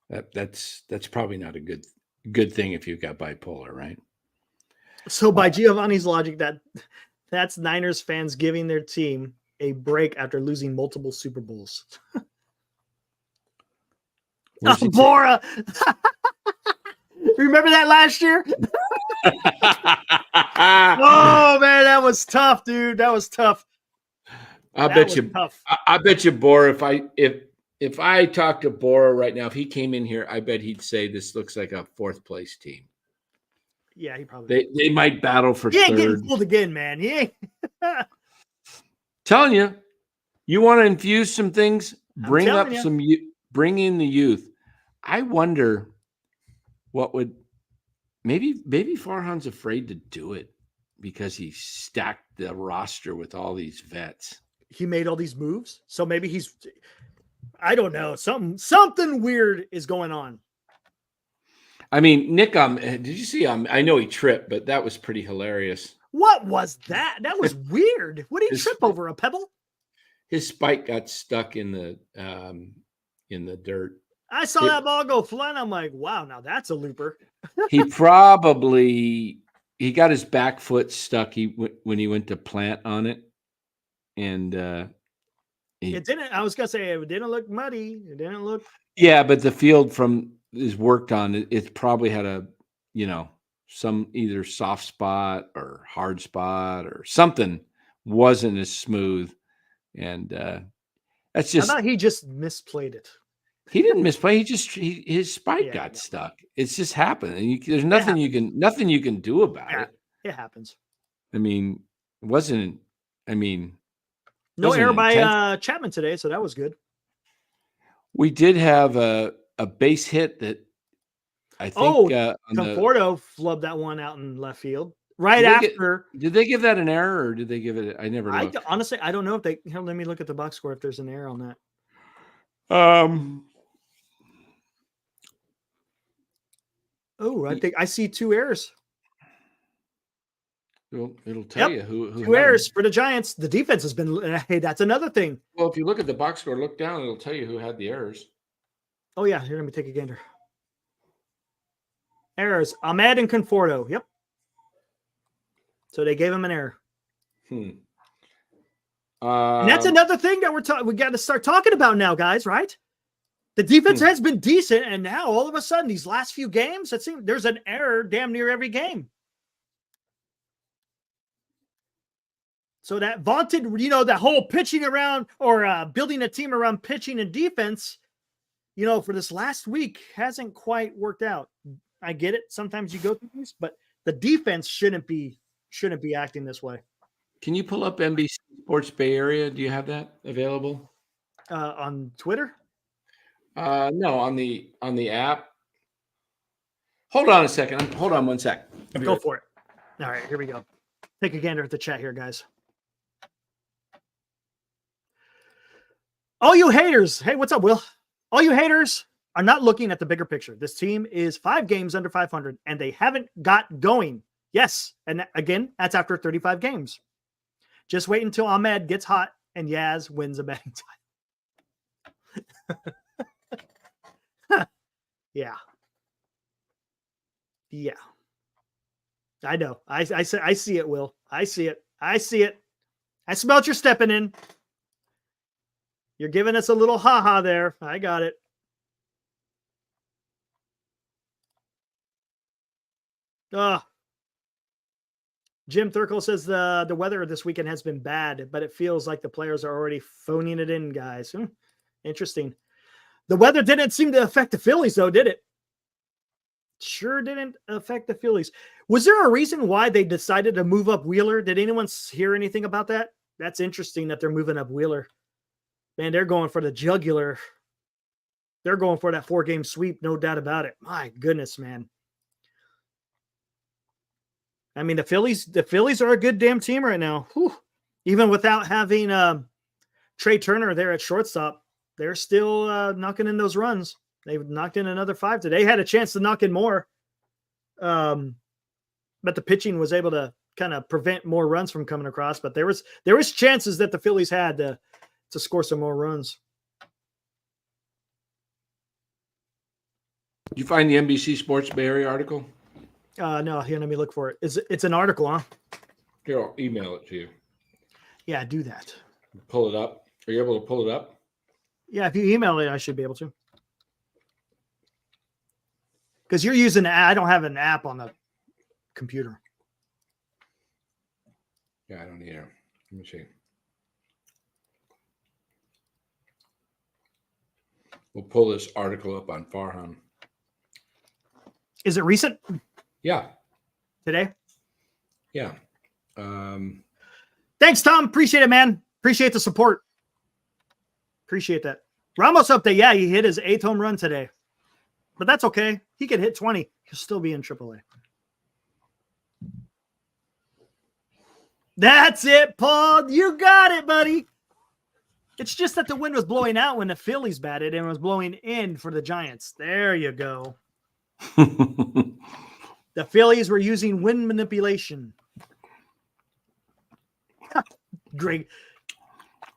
That's probably not a good thing if you've got bipolar, right? So by Giovanni's logic, that's Niners fans giving their team a break after losing multiple Super Bowls. Bora! Remember that last year? Oh man, that was tough, dude. That was tough. I bet you Bora, if I talked to Bora right now, if he came in here, I bet he'd say this looks like a 4th place team. Yeah, he probably they might battle for he ain't 3rd. Getting fooled again, man. He ain't. Telling you want to infuse some things, bring in the youth. I wonder what would maybe Farhan's afraid to do it because he stacked the roster with all these vets. He made all these moves, so maybe I don't know, something weird is going on. I mean, Nick, did you see? I know he tripped, but that was pretty hilarious. What was that? That was weird. What did he trip over? A pebble? His spike got stuck in the dirt. I saw that ball go flying. I'm like, wow, now that's a looper. He got his back foot stuck when he went to plant on it. And it didn't. I was gonna say it didn't look muddy. It didn't look. Yeah, but the field is worked on. It probably had some either soft spot or hard spot or something wasn't as smooth, and that's just. I thought he just misplayed it. He didn't misplay. His spike got stuck. It's just happened, and there's nothing you can do about it. It happens. I mean, it wasn't. I mean. No error by Chapman today, so that was good. We did have a base hit that I think Conforto flubbed that one out in left field right after. Did they give that an error, or did they give it? I never looked. Honestly, I don't know if they. Let me look at the box score if there's an error on that. Oh, I think I see 2 errors. It'll tell you who 2 had 'em. errors for the Giants. The defense has been. Hey, that's another thing. Well, if you look at the box score, look down, it'll tell you who had the errors. Oh yeah, here, let me take a gander. Errors: Ahmed and Conforto. Yep. So they gave him an error. And that's another thing that we got to start talking about now, guys. Right? The defense has been decent, and now all of a sudden, these last few games, it seems there's an error damn near every game. So that vaunted, that whole pitching around or building a team around pitching and defense, for this last week hasn't quite worked out. I get it. Sometimes you go through these, but the defense shouldn't be acting this way. Can you pull up NBC Sports Bay Area? Do you have that available? On Twitter? No, on the app. Hold on a second. Hold on 1 sec. Go for it. All right, here we go. Take a gander at the chat here, guys. All you haters. Hey, what's up, Will? All you haters are not looking at the bigger picture. This team is 5 games under 500, and they haven't got going. Yes, and again, that's after 35 games. Just wait until Ahmed gets hot and Yaz wins a betting title. Yeah. I know. I see it, Will. I see it. I smelt your stepping in. You're giving us a little ha-ha there. I got it. Jim Thurkle says the weather this weekend has been bad, but it feels like the players are already phoning it in, guys. Interesting. The weather didn't seem to affect the Phillies, though, did it? Sure didn't affect the Phillies. Was there a reason why they decided to move up Wheeler? Did anyone hear anything about that? That's interesting that they're moving up Wheeler. Man, they're going for the jugular. They're going for that 4-game sweep, no doubt about it. My goodness, man. I mean, the Phillies are a good damn team right now. Whew. Even without having Trey Turner there at shortstop, they're still knocking in those runs. They've knocked in another 5 today. They had a chance to knock in more. But the pitching was able to kind of prevent more runs from coming across. But there was chances that the Phillies had to score some more runs. Did you find the NBC Sports Bay Area article? No, here, let me look for it. It's an article, huh? Here, I'll email it to you. Yeah, do that. Pull it up. Are you able to pull it up? Yeah, if you email it, I should be able to. Because you're using I don't have an app on the computer. Yeah, I don't either. Let me see. We'll pull this article up on Farhan. Is it recent? Yeah. Today? Yeah. Thanks, Tom. Appreciate it, man. Appreciate the support. Appreciate that. Ramos update. Yeah, he hit his 8th home run today. But that's okay. He could hit 20. He'll still be in AAA. That's it, Paul. You got it, buddy. It's just that the wind was blowing out when the Phillies batted and was blowing in for the Giants. There you go. The Phillies were using wind manipulation. Great.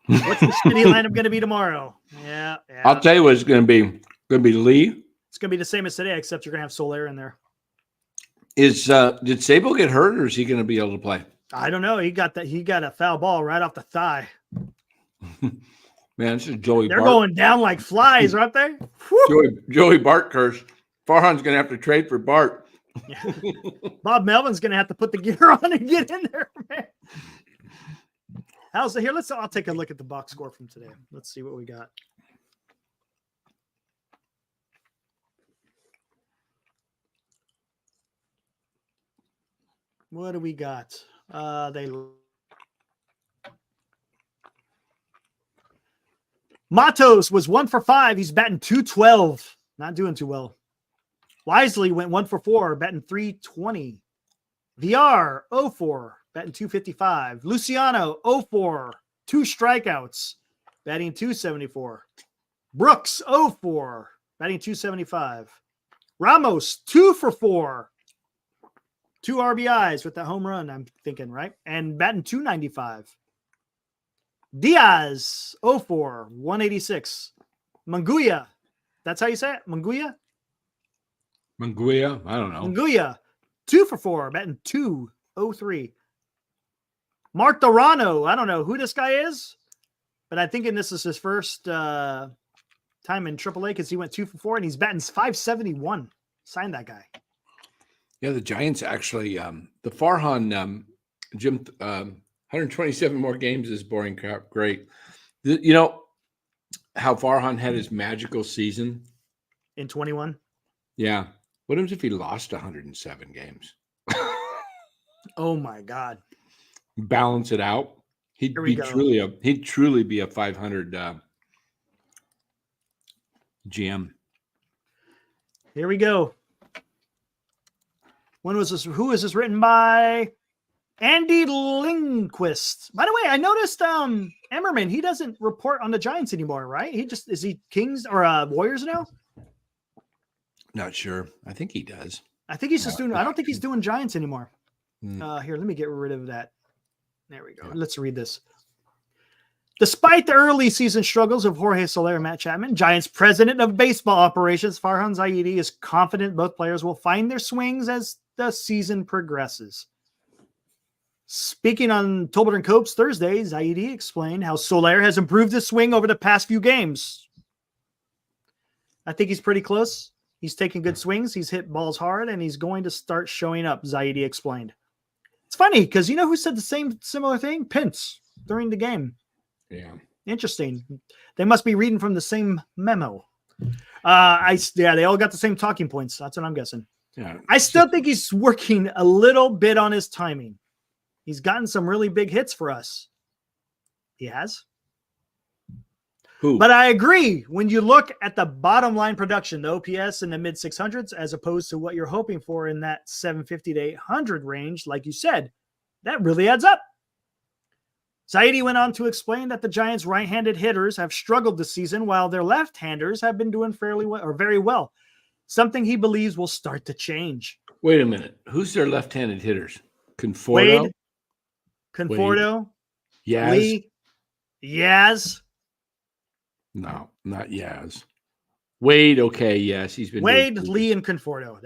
What's the shitty lineup going to be tomorrow? Yeah. I'll tell you what it's going to be. It's going to be Lee. It's going to be the same as today, except you're going to have Soler in there. Did Sabo get hurt, or is he going to be able to play? I don't know. He got a foul ball right off the thigh. Man, this is Joey They're Bart. going down like flies, aren't they? Joey Bart curse. Farhan's going to have to trade for Bart. Yeah. Bob Melvin's going to have to put the gear on and get in there, man. How's it here? I'll take a look at the box score from today. Let's see what we got. What do we got? Matos was 1 for 5. He's batting .212. Not doing too well. Wisely went 1 for 4, batting .320. VR 0-4, batting .255. Luciano 0-4, 2 strikeouts, batting .274. Brooks 0-4, batting .275. Ramos, 2 for 4. 2 RBIs with that home run, I'm thinking, right? And batting 295. Diaz, 0-4, 186. Manguia, that's how you say it? Manguia? Manguia, I don't know. Manguia, 2 for 4, batting 203. Mark Dorano, I don't know who this guy is, but I'm thinking this is his first time in AAA because he went 2 for 4 and he's batting 571. Sign that guy. Yeah, the Giants actually, the Farhan, Jim, 127 more games is boring crap. Great. You know how Farhan had his magical season? In 21? Yeah. What happens if he lost 107 games? Oh my God. Balance it out. He'd truly be a 500 GM. Here we go. When was this? Who is this written by? Andy Lindquist. By the way, I noticed Emmerman, he doesn't report on the Giants anymore, right? Is he Kings or Warriors now? Not sure. I think he does. I think he's just doing, I don't think he's doing Giants anymore. Mm. Here, let me get rid of that. There we go. Yeah. Let's read this. Despite the early season struggles of Jorge Soler and Matt Chapman, Giants president of baseball operations, Farhan Zaidi, is confident both players will find their swings as the season progresses. Speaking on Tolbert and Cope's Thursday, Zaidi explained how Soler has improved his swing over the past few games. I think he's pretty close. He's taking good swings. He's hit balls hard, and he's going to start showing up, Zaidi explained. It's funny because you know who said the similar thing? Pence during the game. Yeah. Interesting. They must be reading from the same memo. They all got the same talking points. That's what I'm guessing. Yeah. I still think he's working a little bit on his timing. He's gotten some really big hits for us. He has. Who? But I agree. When you look at the bottom line production, the OPS in the mid 600s, as opposed to what you're hoping for in that 750 to 800 range, like you said, that really adds up. Zaidi went on to explain that the Giants' right-handed hitters have struggled this season, while their left-handers have been doing fairly well or very well. Something he believes will start to change. Wait a minute. Who's their left-handed hitters? Conforto? Wade, Conforto, Yaz? Lee, Yaz. No, not Yaz. Wade, okay, yes. He's been Wade, Lee, and Conforto. I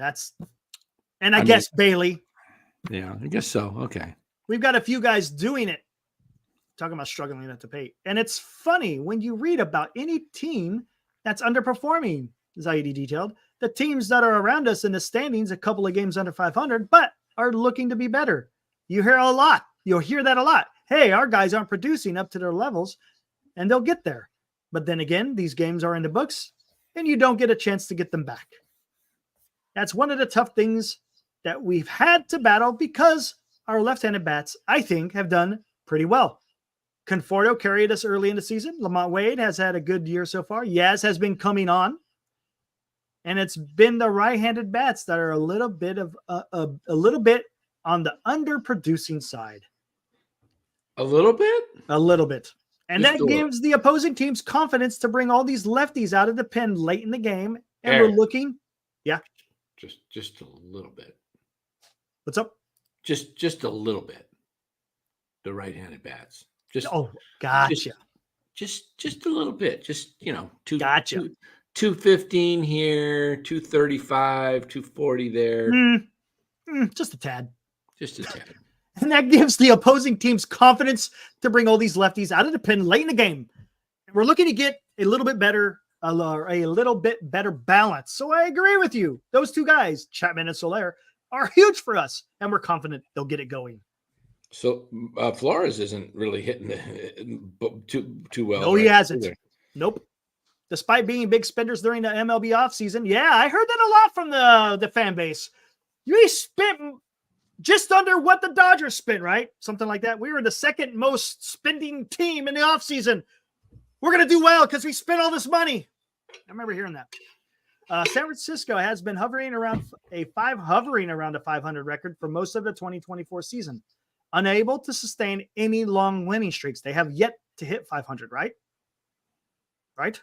guess mean, Bailey. Yeah, I guess so. Okay. We've got a few guys doing it. Talking about struggling at the plate. And it's funny when you read about any team that's underperforming, Zaidi detailed, the teams that are around us in the standings, a couple of games under 500, but are looking to be better. You hear a lot. You'll hear that a lot. Hey, our guys aren't producing up to their levels, and they'll get there. But then again, these games are in the books, and you don't get a chance to get them back. That's one of the tough things that we've had to battle because our left-handed bats, I think, have done pretty well. Conforto carried us early in the season. Lamont Wade has had a good year so far. Yaz has been coming on. And it's been the right-handed bats that are a little bit on the underproducing side. A little bit? A little bit. And Just that gives the opposing teams confidence to bring all these lefties out of the pen late in the game. And we're looking. Yeah. Just a little bit. What's up? Just a little bit. The right-handed bats. Gotcha. Just a little bit. Just, 215 here, 235, 240 there. Just a tad. Just a tad. And that gives the opposing teams confidence to bring all these lefties out of the pen late in the game. And we're looking to get a little bit better balance. So I agree with you. Those two guys, Chapman and Soler, are huge for us, and we're confident they'll get it going. So Flores isn't really hitting too well. No, he hasn't. Either. Nope. Despite being big spenders during the MLB offseason. Yeah, I heard that a lot from the fan base. You spent just under what the Dodgers spent, right? Something like that. We were the second most spending team in the offseason. We're going to do well because we spent all this money. I remember hearing that. San Francisco has been hovering around a 500 record for most of the 2024 season. Unable to sustain any long winning streaks. They have yet to hit 500, right? Right?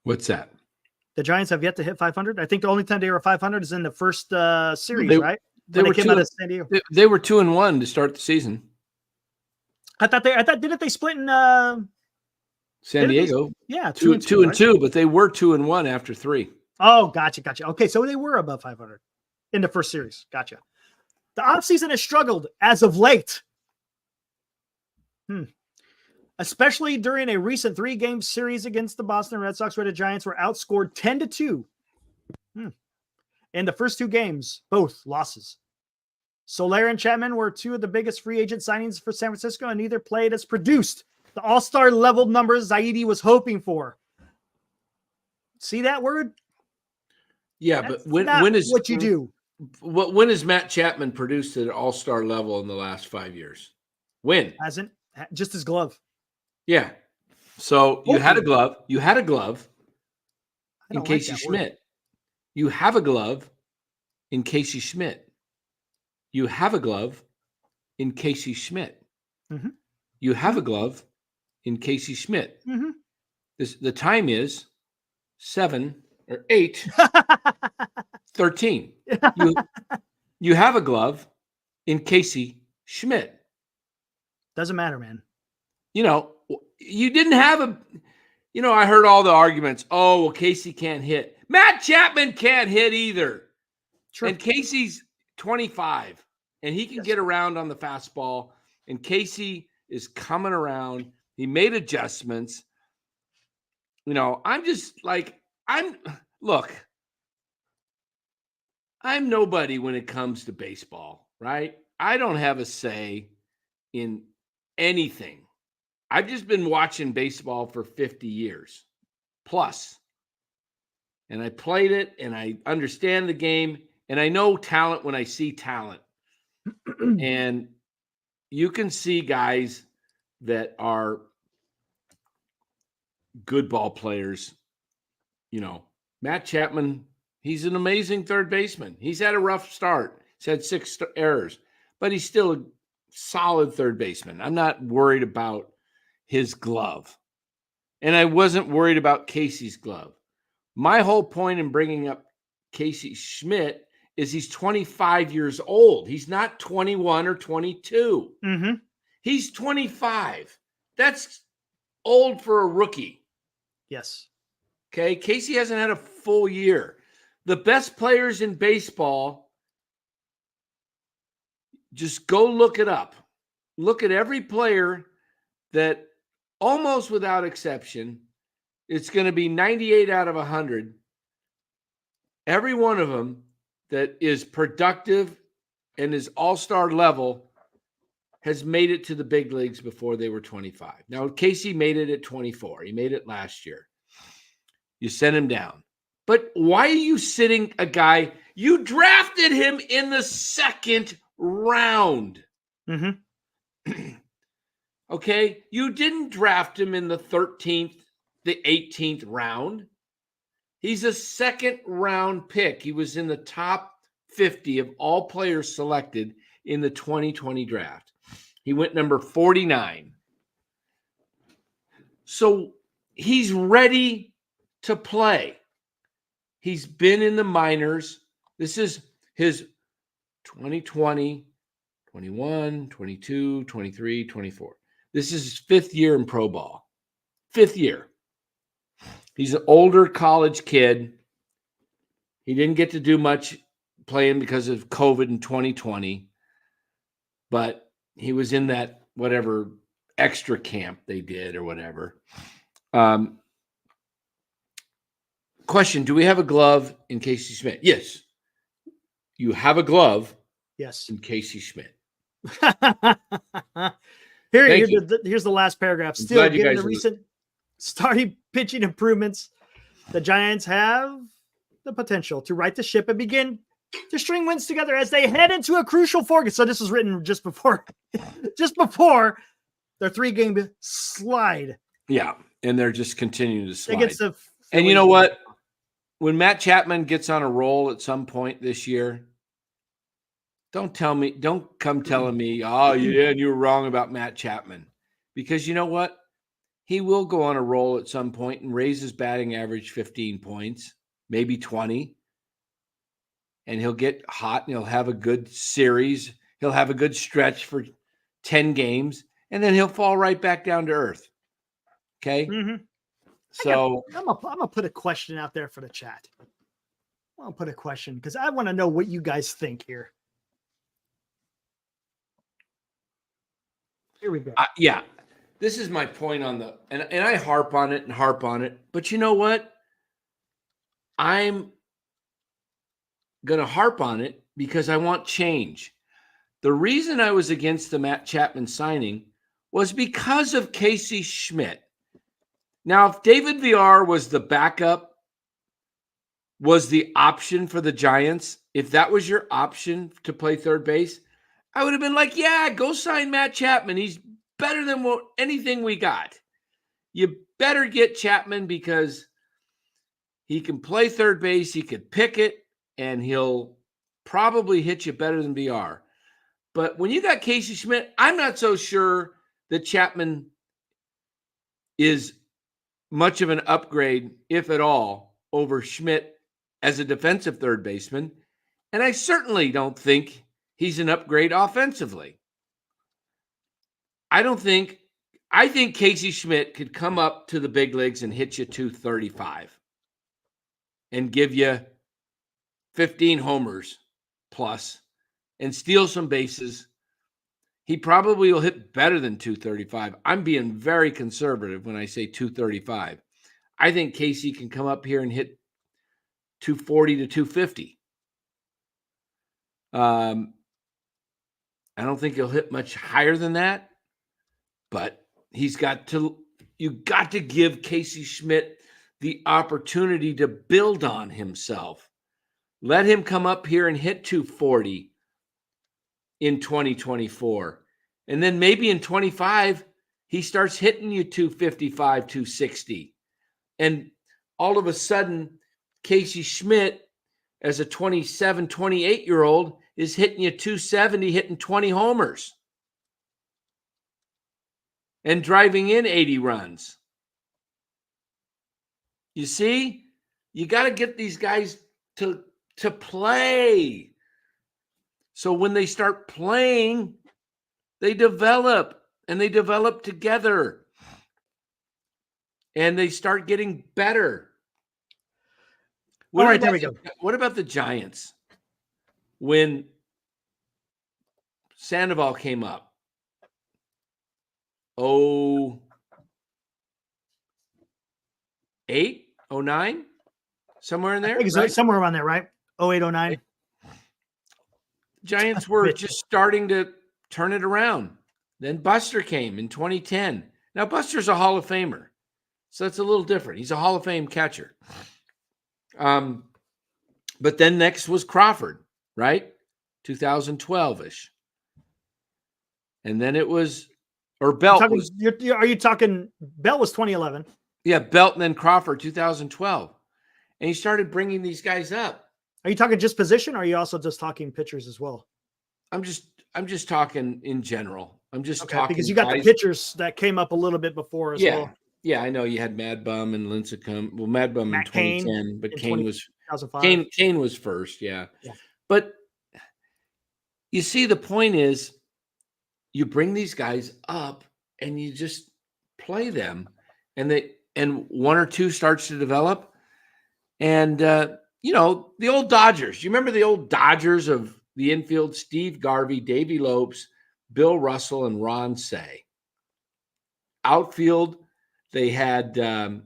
What's that? The Giants have yet to hit 500. I think the only time they were 500 is in the first series, They- right? They When were came out of San Diego. They were 2-1 to start the season. I thought didn't they split in San Diego, yeah, 2-2, right? but they were 2-1 after 3. Oh, gotcha. Okay, so they were above 500 in the first series. Gotcha. The offseason has struggled as of late. Especially during a recent 3-game series against the Boston Red Sox, where the Giants were outscored 10-2. In the first 2 games, both losses. Soler and Chapman were 2 of the biggest free agent signings for San Francisco, and neither played as produced the all-star level numbers Zaidi was hoping for. See that word? Yeah, That's but when is what you do? When has Matt Chapman produced at an all-star level in the last 5 years? When? Hasn't. Just his glove. Yeah. So you had a glove. You had a glove in Casey Schmidt. You have a glove in Casey Schmidt. You have a glove in Casey Schmidt. Mm-hmm. You have a glove in Casey Schmidt. Mm-hmm. The time is 7 or 8, 13. You have a glove in Casey Schmidt. Doesn't matter, man. You know, you didn't have a, you know, I heard all the arguments. Oh, well, Casey can't hit. Matt Chapman can't hit either. True. And Casey's 25, and he can get around on the fastball. And Casey is coming around. He made adjustments. You know, I'm just like, look, I'm nobody when it comes to baseball, right? I don't have a say in anything. I've just been watching baseball for 50 years plus. And I played it, and I understand the game, and I know talent when I see talent. And you can see guys that are good ball players. You know, Matt Chapman, he's an amazing third baseman. He's had a rough start. He's had 6 errors, but he's still a solid third baseman. I'm not worried about his glove. And I wasn't worried about Casey's glove. My whole point in bringing up Casey Schmidt is he's 25 years old. He's not 21 or 22. Mm-hmm. He's 25. That's old for a rookie. Yes. Okay. Casey hasn't had a full year. The best players in baseball, just go look it up. Look at every player that almost without exception, it's going to be 98 out of 100. Every one of them that is productive and is all-star level has made it to the big leagues before they were 25. Now, Casey made it at 24. He made it last year. You sent him down. But why are you sitting a guy? You drafted him in the 2nd round. Mm-hmm. Okay? You didn't draft him in the 13th, the 18th round. He's a 2nd round pick. He was in the top 50 of all players selected in the 2020 draft. He went number 49. So he's ready to play. He's been in the minors. This is his 2020, 21, 22, 23, 24. This is his 5th year in pro ball. 5th year. He's an older college kid. He didn't get to do much playing because of COVID in 2020, but he was in that whatever extra camp they did or whatever. Question, do we have a glove in Casey Schmidt? Yes. You have a glove in Casey Schmidt. Here's the last paragraph. Still, given the recent starting pitching improvements, the Giants have the potential to right the ship and begin to string wins together as they head into a crucial 4. So this was written just before their 3-game slide. Yeah, and they're just continuing to slide. Against the and you know what? When Matt Chapman gets on a roll at some point this year, don't come telling me, oh, yeah, you were wrong about Matt Chapman. Because you know what? He will go on a roll at some point and raise his batting average 15 points. maybe 20. And he'll get hot and he'll have a good series. He'll have a good stretch for 10 games, and then he'll fall right back down to earth. Okay? Mm-hmm. So I'm gonna put a question out there for the chat. I'll put a question because I want to know what you guys think here. Here we go. Yeah. This is my point on the and I harp on it. But you know what? I'm going to harp on it because I want change. The reason I was against the Matt Chapman signing was because of Casey Schmidt. Now, if David Villar was the backup, was the option for the Giants, if that was your option to play third base, I would have been like, yeah, go sign Matt Chapman. He's better than anything we got. You better get Chapman because he can play third base, he could pick it, and he'll probably hit you better than Villar. But when you got Casey Schmidt, I'm not so sure that Chapman is much of an upgrade, if at all, over Schmidt as a defensive third baseman. And I certainly don't think he's an upgrade offensively. I think Casey Schmidt could come up to the big leagues and hit you 235 and give you 15 homers plus and steal some bases. He probably will hit better than 235. I'm being very conservative when I say 235. I think Casey can come up here and hit 240 to 250. I don't think he'll hit much higher than that, but you got to give Casey Schmidt the opportunity to build on himself. Let him come up here and hit 240 in 2024. And then maybe in 25, he starts hitting you 255, 260. And all of a sudden, Casey Schmidt, as a 27, 28-year-old, is hitting you 270, hitting 20 homers and driving in 80 runs. You see? You got to get these guys to play. So when they start playing, they develop, and they develop together, and they start getting better. All right, there we go. What about the Giants? When Sandoval came up, 08, 09, somewhere in there? Right? Somewhere around there, right? 08, 09. Giants were just starting to turn it around. Then Buster came in 2010. Now, Buster's a Hall of Famer, so that's a little different. He's a Hall of Fame catcher. But then next was Crawford, right? 2012-ish. And then it was, or Belt. Are you talking, Belt was 2011. Yeah, Belt and then Crawford, 2012. And he started bringing these guys up. Are you talking just position, or are you also just talking pitchers as well? I'm just talking in general. I'm just talking because you got the pitchers that came up a little bit before as well. Yeah, I know you had Mad Bum and Lincecum. Well, Mad Bum in 2010, but Kane was first. Yeah. But you see, the point is, you bring these guys up and you just play them, and one or two starts to develop, and the old Dodgers. You remember the old Dodgers of the infield? Steve Garvey, Davey Lopes, Bill Russell, and Ron Say. Outfield, they had trying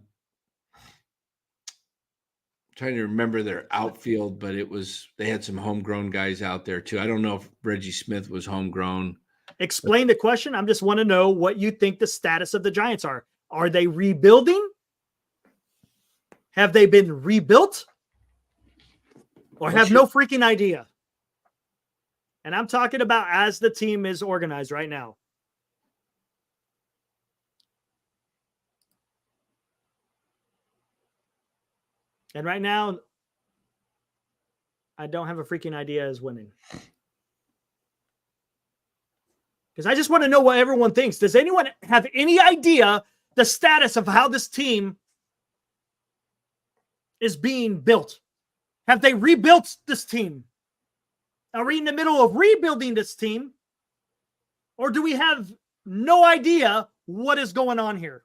to remember their outfield, but they had some homegrown guys out there too. I don't know if Reggie Smith was homegrown. Explain the question. I just want to know what you think the status of the Giants are. Are they rebuilding? Have they been rebuilt? Or have no freaking idea? And I'm talking about as the team is organized right now. And right now, I don't have a freaking idea as winning. Because I just want to know what everyone thinks. Does anyone have any idea the status of how this team is being built? Have they rebuilt this team? Are we in the middle of rebuilding this team? Or do we have no idea what is going on here?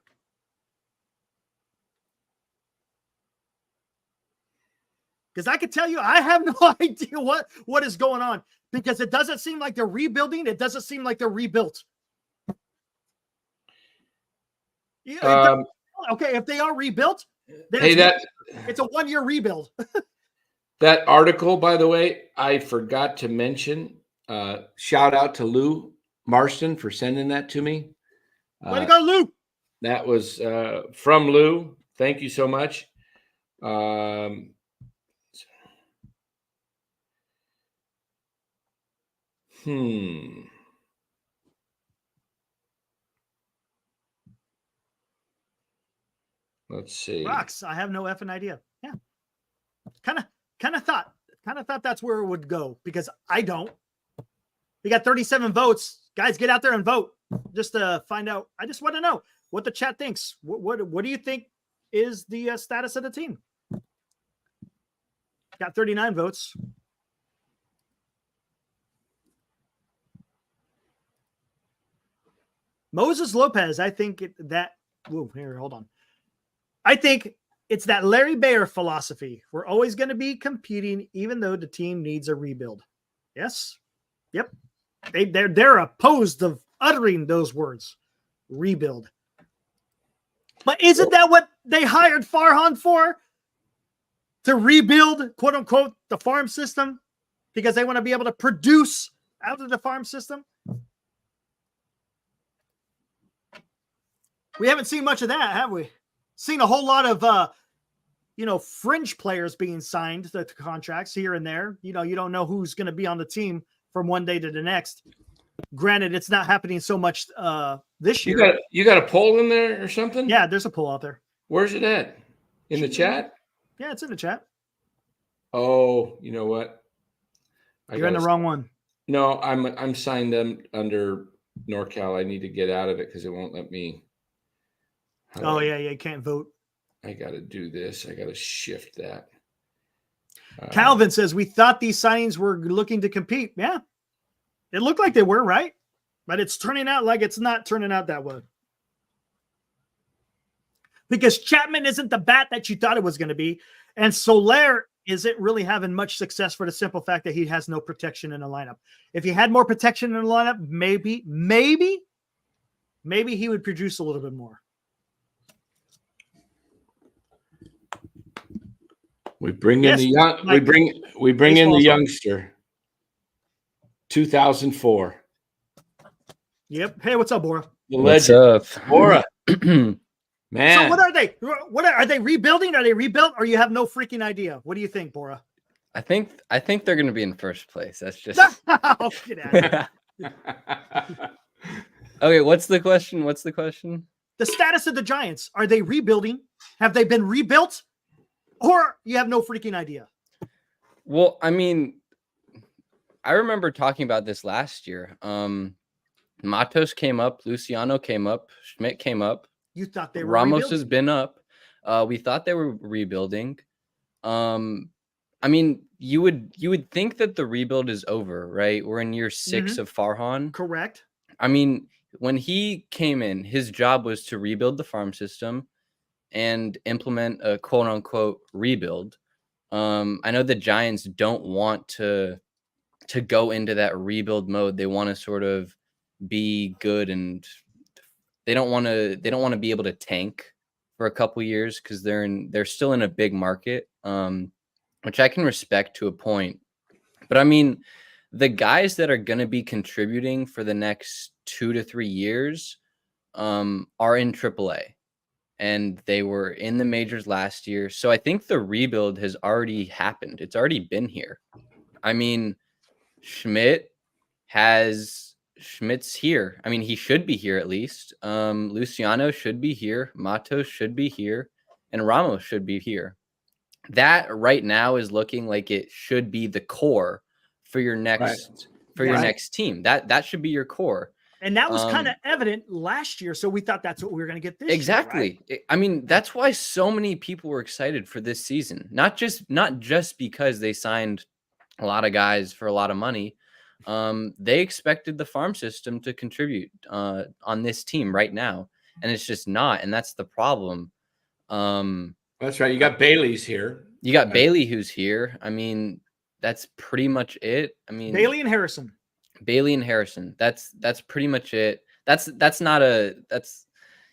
Because I can tell you, I have no idea what is going on, because it doesn't seem like they're rebuilding. It doesn't seem like they're rebuilt. Okay, if they are rebuilt, then it's a 1-year rebuild. That article, by the way, I forgot to mention. Shout out to Lou Marston for sending that to me. Way to go, Lou. That was from Lou. Thank you so much. Let's see. Rocks. I have no effing idea. Yeah. Kind of thought that's where it would go, because I don't. We got 37 votes. Guys, get out there and vote just to find out. I just want to know what the chat thinks. What do you think is the status of the team? Got 39 votes. Moses Lopez, I think hold on. I think it's that Larry Bayer philosophy. We're always going to be competing, even though the team needs a rebuild. Yes. Yep. They're opposed of uttering those words. Rebuild. But isn't that what they hired Farhan for? To rebuild, quote unquote, the farm system? Because they want to be able to produce out of the farm system? We haven't seen much of that, have we? Seen a whole lot of, fringe players being signed to contracts here and there. You don't know who's going to be on the team from one day to the next. Granted, it's not happening so much this year. You got a poll in there or something? Yeah, there's a poll out there. Where's it at? In the chat? Yeah, it's in the chat. Oh, you know what? You're in the wrong one. No, I'm signed under NorCal. I need to get out of it because it won't let me. Yeah, you can't vote. I got to do this. I got to shift that. Calvin says, we thought these signings were looking to compete. Yeah, it looked like they were, right? But it's turning out like it's not turning out that way. Because Chapman isn't the bat that you thought it was going to be. And Soler isn't really having much success for the simple fact that he has no protection in the lineup. If he had more protection in the lineup, maybe he would produce a little bit more. We bring in the young. We bring in the youngster. 2004. Yep. Hey, what's up, Bora? What's up, Bora? Man. So what are they? Are they rebuilding? Are they rebuilt? Or you have no freaking idea? What do you think, Bora? I think they're going to be in first place. That's just. Oh, get out of here. Okay, what's the question? The status of the Giants. Are they rebuilding? Have they been rebuilt? Or you have no freaking idea? Well, I mean, I remember talking about this last year. Matos came up, Luciano came up, Schmidt came up. You thought they were Ramos rebuilding. has been up. We thought they were rebuilding. I mean, you would think that the rebuild is over, right? We're in year 6 of Farhan. Correct. I mean, when he came in, his job was to rebuild the farm system and implement a quote unquote rebuild. I know the Giants don't want to go into that rebuild mode. They want to sort of be good, and they don't want to be able to tank for a couple years because they're still in a big market, which I can respect to a point. But I mean, the guys that are going to be contributing for the next 2 to 3 years are in AAA. And they were in the majors last year. So I think the rebuild has already happened. It's already been here. I mean, Schmidt's here. I mean, he should be here at least. Luciano should be here. Matos should be here. And Ramos should be here. That right now is looking like it should be the core for your next your next team. That should be your core. And that was kind of evident last year. So we thought that's what we were going to get this exactly. year, right? I mean, that's why so many people were excited for this season. Not just because they signed a lot of guys for a lot of money. They expected the farm system to contribute on this team right now, and it's just not, and that's the problem. That's right. You got Bailey's here. You got Bailey who's here. I mean, that's pretty much it. I mean, Bailey and Harrison. That's pretty much it.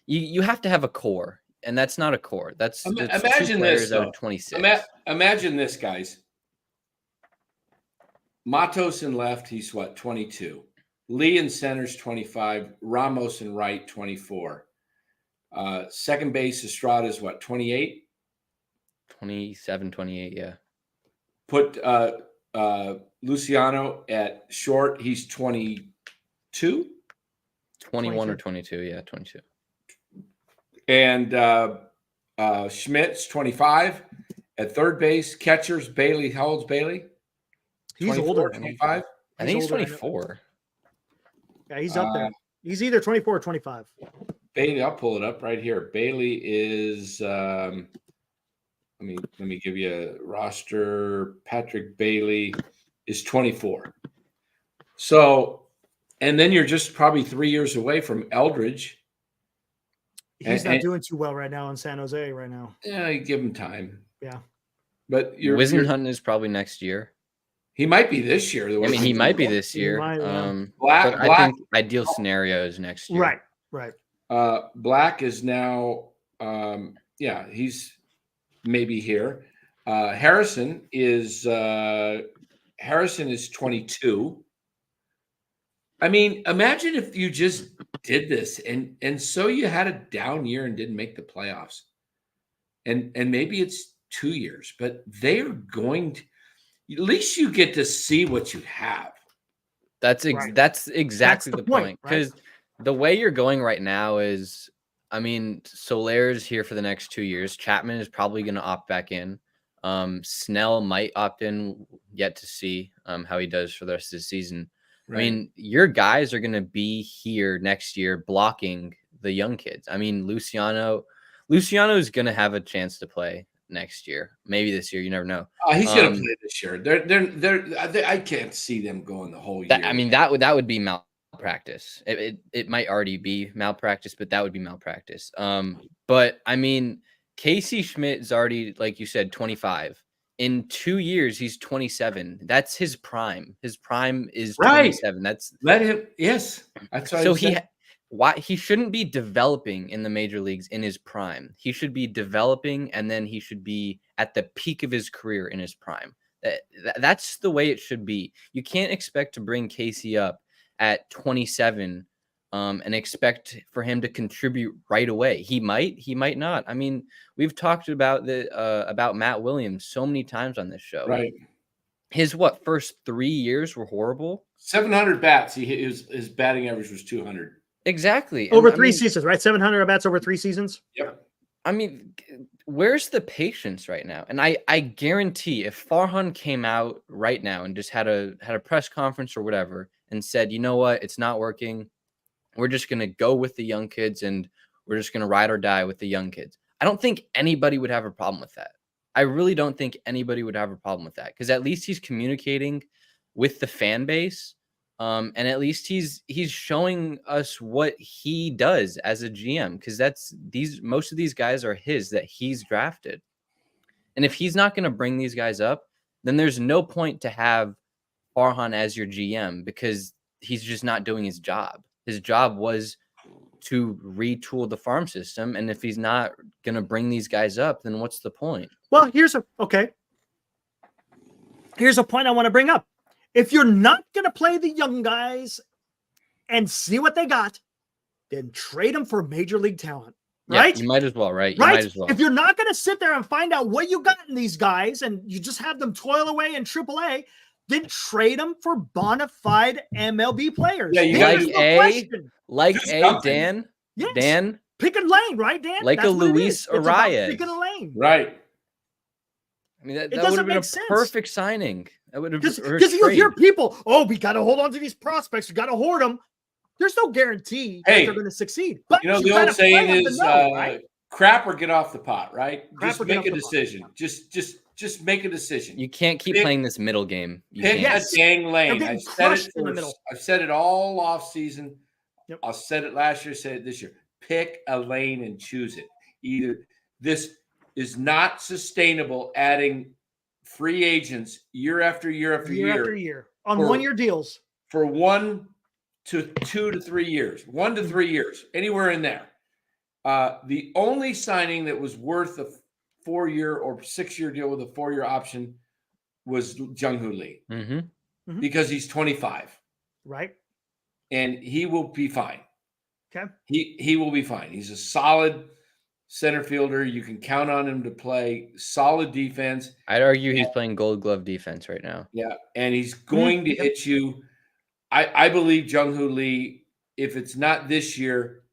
You have to have a core, and that's not a core. That's imagine this out of 26. Imagine this, guys. Matos in left, he's what, 22. Lee in center's 25. Ramos in right, 24. Second base, Estrada is what, 28? 27, 28, yeah. Put Luciano at short, he's 22? 21 or 22, yeah, 22. And Schmidt's 25. At third base, catchers, Bailey. How old's Bailey? He's older. 25? I think he's 24. Yeah, he's up there. He's either 24 or 25. Bailey, I'll pull it up right here. Bailey is let me give you a roster. Patrick Bailey is 24. So, and then you're just probably 3 years away from Eldridge. He's not doing too well right now in San Jose right now. Yeah, you give him time. Yeah. But Wisenhunt is probably next year. He might be this year. I mean, he might be this year. Black, I think ideal scenario is next year. Right. Black is now, he's maybe here. Harrison is 22. I mean, imagine if you just did this and so you had a down year and didn't make the playoffs. And maybe it's 2 years, but they're going to, at least you get to see what you have. That's exactly the point. Because the way you're going right now is, I mean, Soler's here for the next 2 years. Chapman is probably going to opt back in. Snell might opt in, yet to see how he does for the rest of the season. Right. I mean, your guys are going to be here next year blocking the young kids. I mean, Luciano is going to have a chance to play next year, maybe this year. You never know. He's going to play this year. I can't see them going the whole year. I mean, that would be malpractice. It might already be malpractice, but that would be malpractice. But I mean, Casey Schmidt is already, like you said, 25. In 2 years, he's 27. That's his prime. His prime is 27. Let him. Yes, that's what so he shouldn't be developing in the major leagues in his prime. He should be developing, and then he should be at the peak of his career in his prime. That's the way it should be. You can't expect to bring Casey up at 27 and expect for him to contribute right away. He might not. I mean, we've talked about about Matt Williams so many times on this show. Right. His first 3 years were horrible. 700 bats. His batting average was 200. Exactly. Over three seasons, right? 700 at bats over 3 seasons. Yep. I mean, where's the patience right now? And I guarantee if Farhan came out right now and just had a press conference or whatever and said, you know what, it's not working. We're just going to go with the young kids and we're just going to ride or die with the young kids. I don't think anybody would have a problem with that. I really don't think anybody would have a problem with that because at least he's communicating with the fan base. And at least he's showing us what he does as a GM because most of these guys are his that he's drafted. And if he's not going to bring these guys up, then there's no point to have Farhan as your GM because he's just not doing his job. His job was to retool the farm system. And if he's not going to bring these guys up, then what's the point? Well, here's a point I want to bring up. If you're not going to play the young guys and see what they got, then trade them for major league talent, right? Yeah, you might as well, right? Right? Might as well. If you're not going to sit there and find out what you got in these guys and you just have them toil away in AAA, then trade them for bona fide MLB players. Yeah, you Dan. Yes. Dan. Pick a lane, right, Dan? Like that's a Luis Arraez. Picking a lane. Right. I mean, that would have been a perfect signing. That would have because you hear people, we got to hold on to these prospects. We got to hoard them. there's no guarantee Hey, that they're going to succeed. But the old gotta saying play them to is know, right? crap or get off the pot, right? Crap Just or get make off a the pot. decision. Just make a decision. You can't keep Pick- playing this middle game. You Pick can't. a dang lane. They're I getting said crushed it in the first. middle. I've said it all off season. Yep. I said it last year, said it this year. Pick a lane and choose it. Either this is not sustainable, adding free agents year after year after year on for- 1-year deals for 1 to 2 to 3 years, 1 to 3 years, anywhere in there. The only signing that was worth a 4-year or 6-year deal with a 4-year option was Jung-Hoo Lee Mm-hmm. because he's 25 right? and he will be fine. Okay. He will be fine. He's a solid center fielder. You can count on him to play solid defense. I'd argue he's playing Gold Glove defense right now. Yeah, and he's going to hit you. I believe Jung-Hoo Lee, if it's not this year,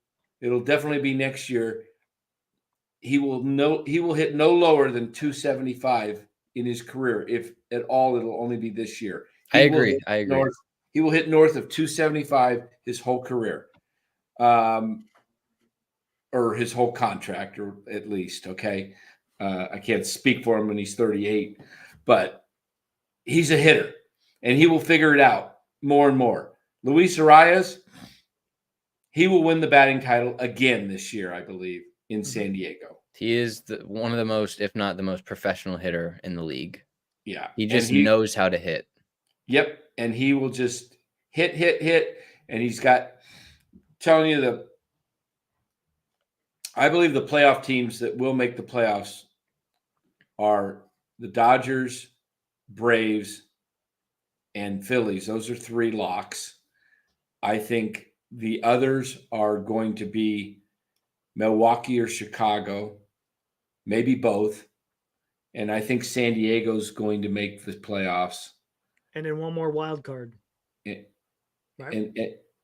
it'll definitely be next year. He will hit no lower than 275 in his career. If at all, it'll only be this year. I agree. He will hit north of 275 his whole career. Or his whole contract, or at least, okay? I can't speak for him when he's 38, but he's a hitter, and he will figure it out more and more. Luis Arraez, he will win the batting title again this year, I believe, in San Diego. He is one of the most, if not the most professional hitter in the league. Yeah. He just knows how to hit. Yep, and he will just hit, and he's got, telling you I believe the playoff teams that will make the playoffs are the Dodgers, Braves, and Phillies. Those are 3 locks. I think the others are going to be Milwaukee or Chicago, maybe both. And I think San Diego's going to make the playoffs. And then one more wild card. Right?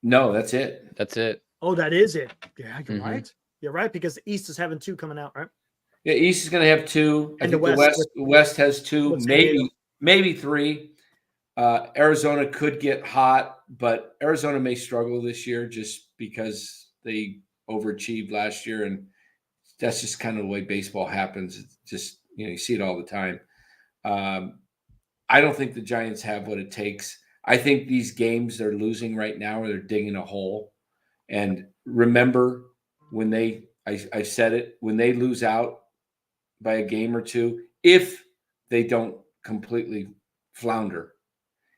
No, that's it. That's it. Oh, that is it. Yeah, you're right. You're right, because the East is having 2 coming out, right? Yeah, East is going to have 2. And I think the West has 2, maybe 3. Arizona could get hot, but Arizona may struggle this year just because they overachieved last year, and that's just kind of the way baseball happens. It's just, you see it all the time. I don't think the Giants have what it takes. I think these games they're losing right now, or they're digging a hole. And remember, when I said it, when they lose out by a game or 2, if they don't completely flounder,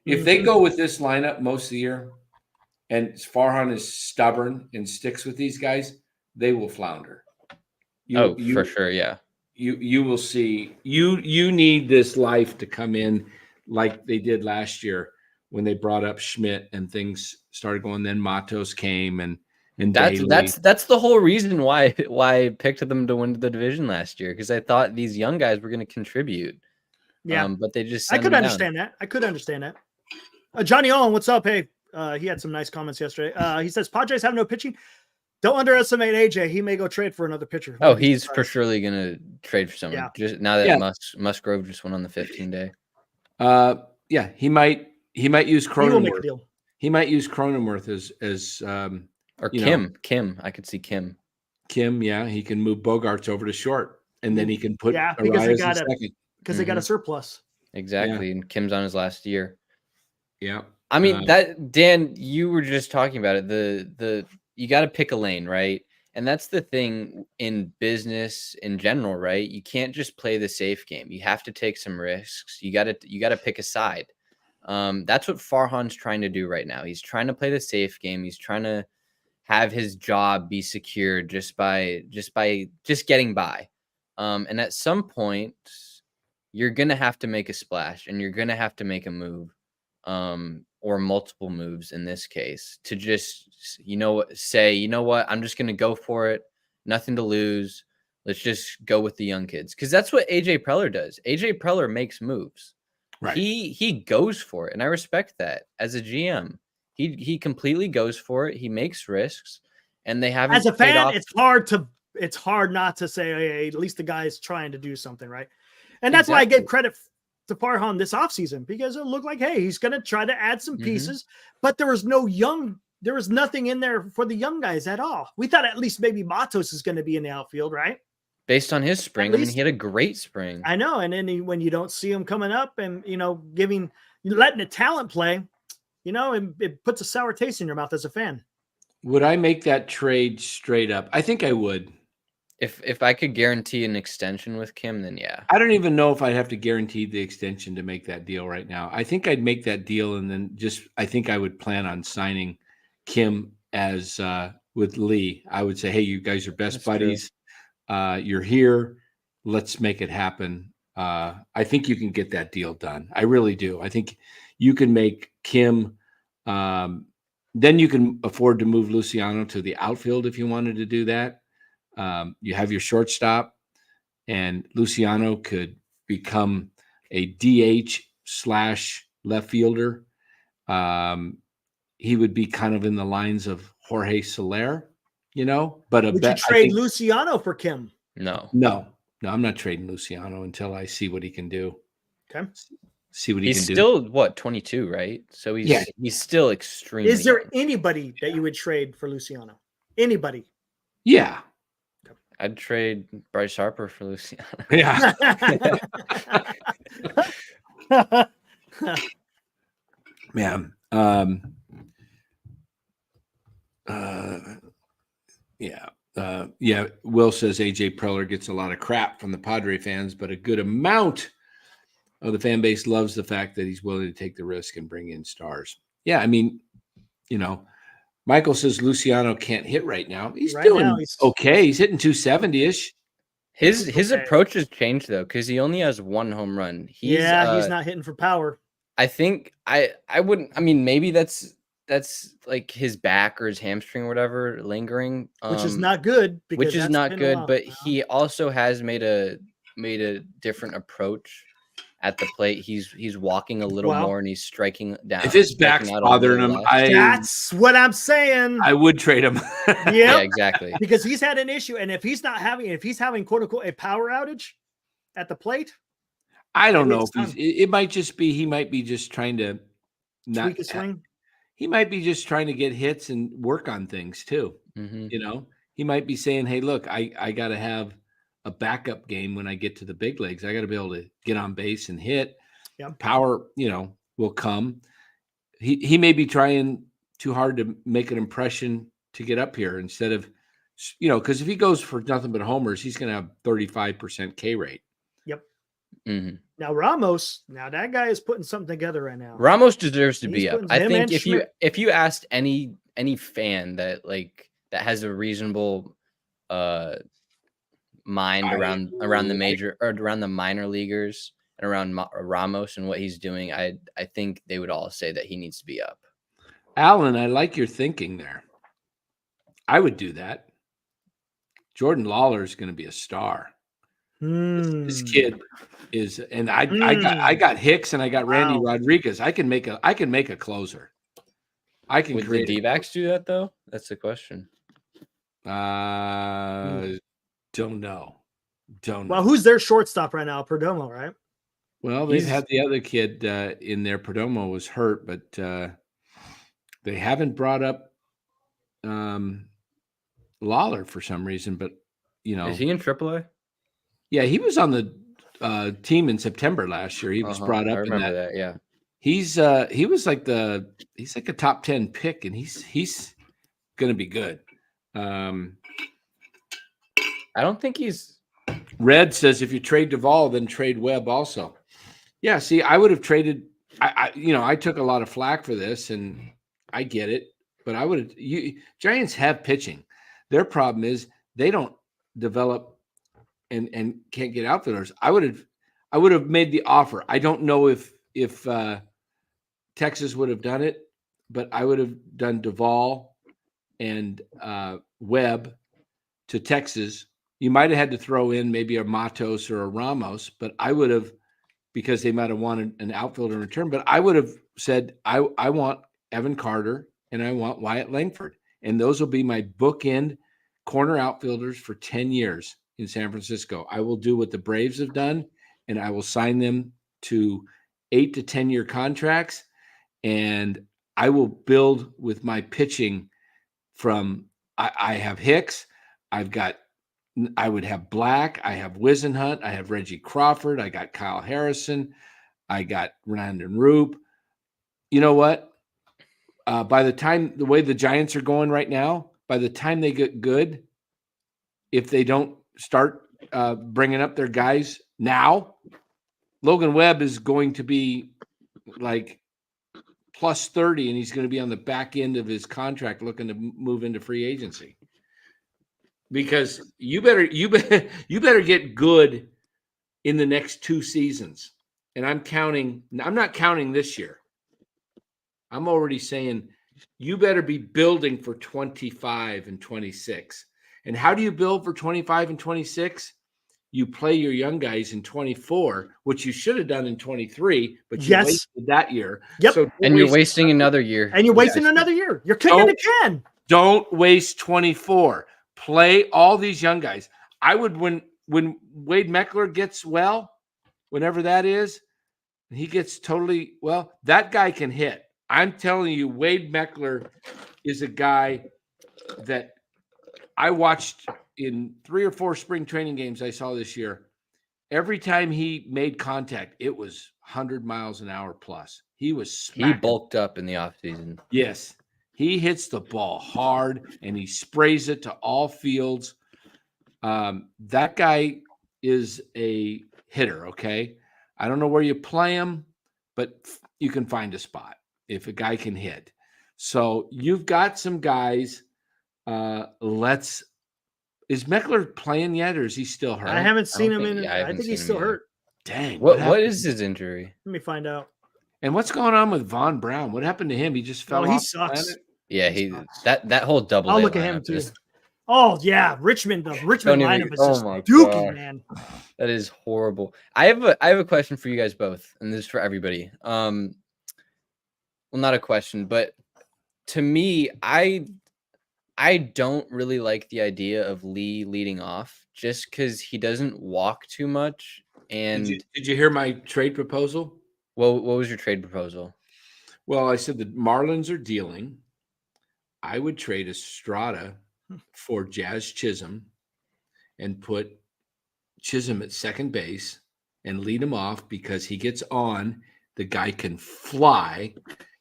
if they go with this lineup most of the year, and Farhan is stubborn and sticks with these guys, they will flounder. For sure, yeah. You will see. You need this life to come in like they did last year when they brought up Schmidt and things started going. Then Matos came and that's the whole reason why I picked them to win the division last year, because I thought these young guys were going to contribute. Yeah, but they just I could understand that. Johnny Owen, what's up? Hey, he had some nice comments yesterday. He says Padres have no pitching. Don't underestimate AJ. He may go trade for another pitcher. Oh, he's for surely going to trade for someone. Yeah. Just now that Musgrove just went on the 15-day. Yeah, he might use Cronenworth. He might use Cronenworth as or Kim. Kim, I could see Kim. Yeah, he can move Bogarts over to short, and then he can put because they got a surplus. Exactly, and Kim's on his last year. Yeah, I mean that Dan, you were just talking about it. The you got to pick a lane, right? And that's the thing in business in general, right? You can't just play the safe game. You have to take some risks. You got to pick a side. That's what Farhan's trying to do right now. He's trying to play the safe game. He's trying to have his job be secured just by getting by. And at some point, you're gonna have to make a splash, and you're gonna have to make a move, or multiple moves in this case, to just say, you know what, I'm just gonna go for it. Nothing to lose. Let's just go with the young kids, because that's what AJ Preller does. AJ Preller makes moves. Right. He goes for it, and I respect that as a GM. He completely goes for it. He makes risks, and they haven't. As a fan, it's hard not to say, hey, at least the guy's trying to do something, right? And that's why I gave credit to Farhan this offseason, because it looked like, hey, he's going to try to add some pieces, but there was no young there was nothing in there for the young guys at all. We thought at least maybe Matos is going to be in the outfield, right? Based on his spring, I mean, he had a great spring. I know. And then when you don't see him coming up and, letting the talent play, it puts a sour taste in your mouth as a fan. Would I make that trade straight up? I think I would. If I could guarantee an extension with Kim, then yeah. I don't even know if I'd have to guarantee the extension to make that deal right now. I think I'd make that deal, and then I think I would plan on signing Kim as with Lee. I would say, hey, you guys are best buddies. You're here. Let's make it happen. I think you can get that deal done. I really do. I think you can make Kim. Then you can afford to move Luciano to the outfield if you wanted to do that. You have your shortstop, and Luciano could become a DH / left fielder. He would be kind of in the lines of Jorge Soler, But would you trade Luciano for Kim? No, I'm not trading Luciano until I see what he can do. Okay. See what he can do. He's still 22, right? So he's still extremely. Is there anybody that you would trade for Luciano? Anybody? Yeah. I'd trade Bryce Harper for Luciano. Yeah. Man. Yeah. Will says AJ Preller gets a lot of crap from the Padre fans, but a good amount of the fan base loves the fact that he's willing to take the risk and bring in stars. Yeah, I mean, Michael says Luciano can't hit right now. He's okay. He's hitting 270-ish. His approach has changed though, because he only has one home run. He's not hitting for power. I think I wouldn't. I mean, maybe that's like his back or his hamstring or whatever lingering, which is not good. Which is not good. But he also has made a different approach at the plate. He's walking a little more and he's striking down. If his back's bothering him, that's what I'm saying. I would trade him. Yeah, exactly. Because he's had an issue, and if he's having quote unquote a power outage at the plate, I don't know if it might just be he might be just trying to tweak his swing. He might be just trying to get hits and work on things too. Mm-hmm. He might be saying, "Hey, look, I got to have a backup game when I get to the big leagues. I got to be able to get on base and hit. Yep. Power, will come." He may be trying too hard to make an impression to get up here instead of, because if he goes for nothing but homers, he's going to have 35% K rate. Yep. Mm-hmm. Now Ramos, that guy is putting something together right now. Ramos deserves to be up. I think if you asked any fan that has a reasonable mind around the major or around the minor leaguers and around Ramos and what he's doing, I think they would all say that he needs to be up. Alan, I like your thinking there. I would do that. Jordan Lawler is going to be a star. This kid is, and I got Hicks and I got Randy Rodriguez. I can make a closer. I can. Would the D-backs do that though? That's the question. Don't know. Well, who's their shortstop right now? Perdomo, right? Well, they've had the other kid in there. Perdomo was hurt, but they haven't brought up Lawler for some reason. But is he in AAA? Yeah, he was on the team in September last year. He was brought up. I remember that. Yeah, he's he's like a top 10 pick, and he's going to be good. I don't think he's. Red says if you trade Duvall, then trade Webb also. Yeah, see, I would have traded. I took a lot of flack for this, and I get it. But I would have. Giants have pitching. Their problem is they don't develop and can't get outfielders. I would have made the offer. I don't know if Texas would have done it, but I would have done Duvall and Webb to Texas. You might have had to throw in maybe a Matos or a Ramos, but I would have, because they might have wanted an outfielder in return, but I would have said, I want Evan Carter and I want Wyatt Langford. And those will be my bookend corner outfielders for 10 years in San Francisco. I will do what the Braves have done, and I will sign them to 8 to 10 year contracts. And I will build with my pitching from I have Hicks, I would have Black, I have Wisenhunt, I have Reggie Crawford, I got Kyle Harrison, I got Brandon Roop. You know what? By the time the way the Giants are going right now, by the time they get good, if they don't start bringing up their guys now, Logan Webb is going to be like plus 30, and he's going to be on the back end of his contract looking to move into free agency. Because you better get good in the next 2 seasons. And I'm not counting this year. I'm already saying you better be building for 25 and 26. And how do you build for 25 and 26? You play your young guys in 24, which you should have done in 23, but you wasted that year. Yep. So and you're wasting another year. And you're wasting another year. You're kicking the can. Don't waste 24. Play all these young guys. I would when Wade Meckler gets well, whenever that is, he gets totally well, that guy can hit. I'm telling you, Wade Meckler is a guy that I watched in 3 or 4 spring training games I saw this year. Every time he made contact, it was 100 miles an hour plus. He was smacking. He bulked up in the offseason. Yes. He hits the ball hard, and he sprays it to all fields. That guy is a hitter, okay? I don't know where you play him, but you can find a spot if a guy can hit. So you've got some guys. Is Meckler playing yet, or is he still hurt? I haven't seen him I think he's still hurt. Dang. What is his injury? Let me find out. And what's going on with Von Brown? What happened to him? He just fell off. He sucks. The planet? Yeah, that whole double. I'll look at him too. Oh yeah, Richmond. The Richmond lineup is just dookie, man. That is horrible. I have a question for you guys both, and this is for everybody. Well, not a question, but to me, I don't really like the idea of Lee leading off just because he doesn't walk too much. And did you hear my trade proposal? What was your trade proposal? Well, I said the Marlins are dealing. I would trade Estrada for Jazz Chisholm and put Chisholm at second base and lead him off because he gets on. The guy can fly.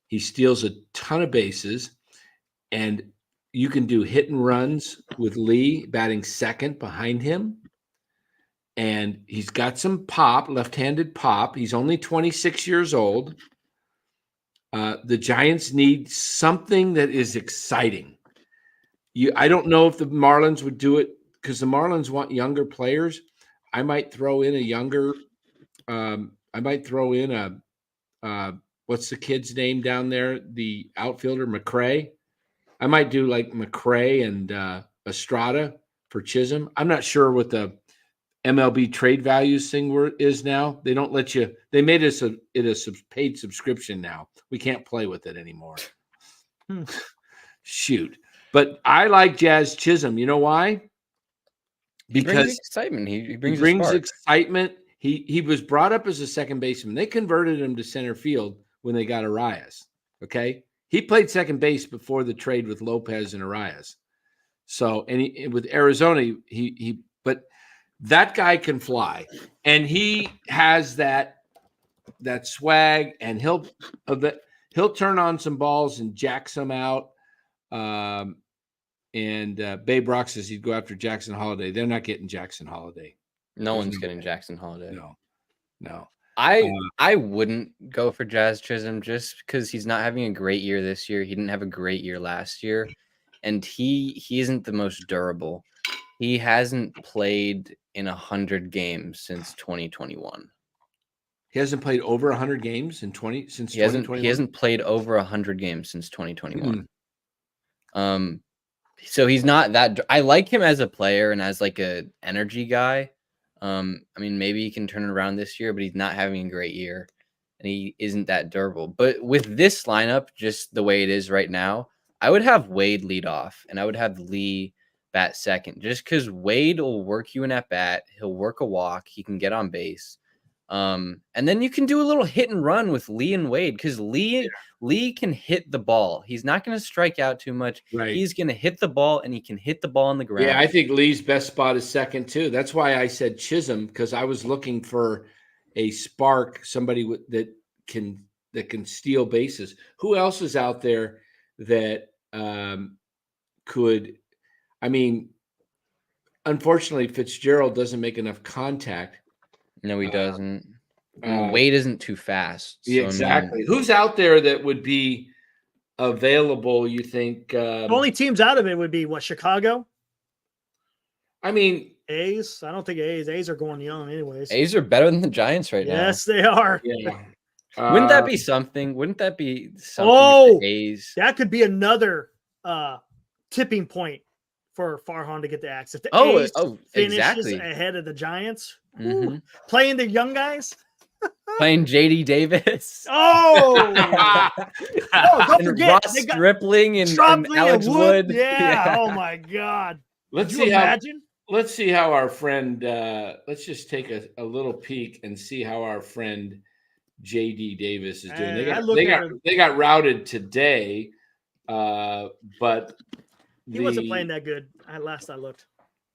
He steals a ton of bases, and you can do hit and runs with Lee batting second behind him. And he's got some pop, left-handed pop. He's only 26 years old. The Giants need something that is exciting. I don't know if the Marlins would do it because the Marlins want younger players. I might throw in a younger. What's the kid's name down there? The outfielder, McRae. I might do like McRae and Estrada for Chisholm. I'm not sure what the MLB trade values thing is now. They don't let you. They made it a paid subscription now. We can't play with it anymore. Shoot. But I like Jazz Chisholm. You know why? Because he brings excitement. He brings excitement. He was brought up as a second baseman. They converted him to center field when they got Arraez. Okay. He played second base before the trade with Lopez and Arraez. So, and with Arizona, but that guy can fly, and he has that swag, and he'll turn on some balls and jack some out. Babe Rock says he'd go after Jackson Holiday. They're not getting Jackson Holiday. No one's getting Jackson Holiday. No. I wouldn't go for Jazz Chisholm just because he's not having a great year this year. He didn't have a great year last year, and he isn't the most durable. He hasn't played in 100 games since 2021. He hasn't played over 100 games since 2021. He hasn't played over 100 games since 2021. So he's not that. I like him as a player and as like a energy guy. I mean, maybe he can turn it around this year, but he's not having a great year, and he isn't that durable. But with this lineup, just the way it is right now, I would have Wade lead off, and I would have Lee bat second, just because Wade will work you in at bat. He'll work a walk. He can get on base. And then you can do a little hit and run with Lee and Wade because Lee can hit the ball. He's not going to strike out too much. Right. He's going to hit the ball, and he can hit the ball on the ground. Yeah, I think Lee's best spot is second too. That's why I said Chisholm, because I was looking for a spark, somebody that can steal bases. Who else is out there that could? I mean, unfortunately, Fitzgerald doesn't make enough contact. No, he doesn't. Wade isn't too fast. So, exactly. Who's out there that would be available, you think? The only teams out of it would be what, Chicago? I mean, A's. I don't think A's. A's are going young anyways. A's are better than the Giants right now. Yes, they are. yeah. Wouldn't that be something? Wouldn't that be something? Oh, A's? that could be another tipping point for Farhan to get the axe. If the A's finishes exactly. ahead of the Giants, Mhm. playing the young guys. Playing JD Davis. Oh, don't and forget Ross they got Stripling and Stripling Alex and Wood. Yeah. Oh my God. Let's Could you imagine? Let's see how our friend. Let's just take a little peek and see how our friend JD Davis is doing. They got routed today, but he wasn't playing that good. Last I looked.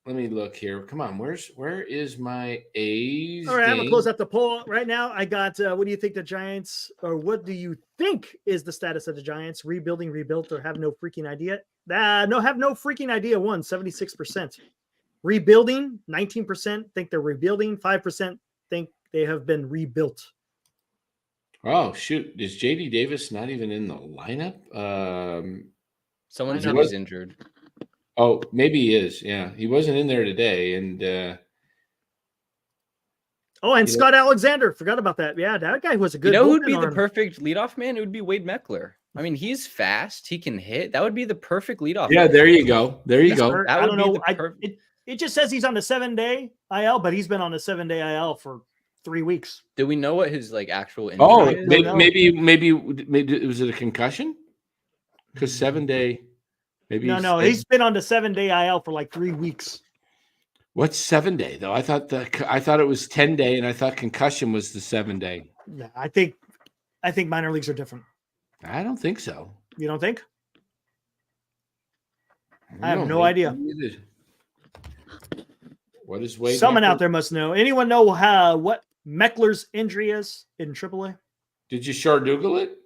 Let me look here. Come on, where is my A's? All right, I'm gonna close out the poll right now. I got. What do you think the Giants, or what do you think is the status of the Giants? Rebuilding, rebuilt, or have no freaking idea? No, have no freaking idea. 76%. Rebuilding, 19% think they're rebuilding. 5% think they have been rebuilt. Oh shoot! Is JD Davis not even in the lineup? Someone said he's injured. Oh, maybe he is. Yeah, he wasn't in there today. And Scott Alexander, forgot about that. Yeah, that guy was a good. You know who'd be the perfect leadoff man? It would be Wade Meckler. I mean, he's fast. He can hit. That would be the perfect leadoff. Yeah, man. there you go. There you go. I don't know. It just says he's on the 7-day IL, but he's been on a 7-day IL for 3 weeks. Do we know what his actual injury is? Maybe was it a concussion? Because 7-day. Maybe he's been on the 7-day IL for like 3 weeks. What's 7-day though? I thought it was 10-day, and I thought concussion was the 7-day. Yeah, I think minor leagues are different. I don't think so. You don't think? I have no idea. What is Wade? Someone out there must know. Anyone know what Meckler's injury is in AAA? Did you Google it?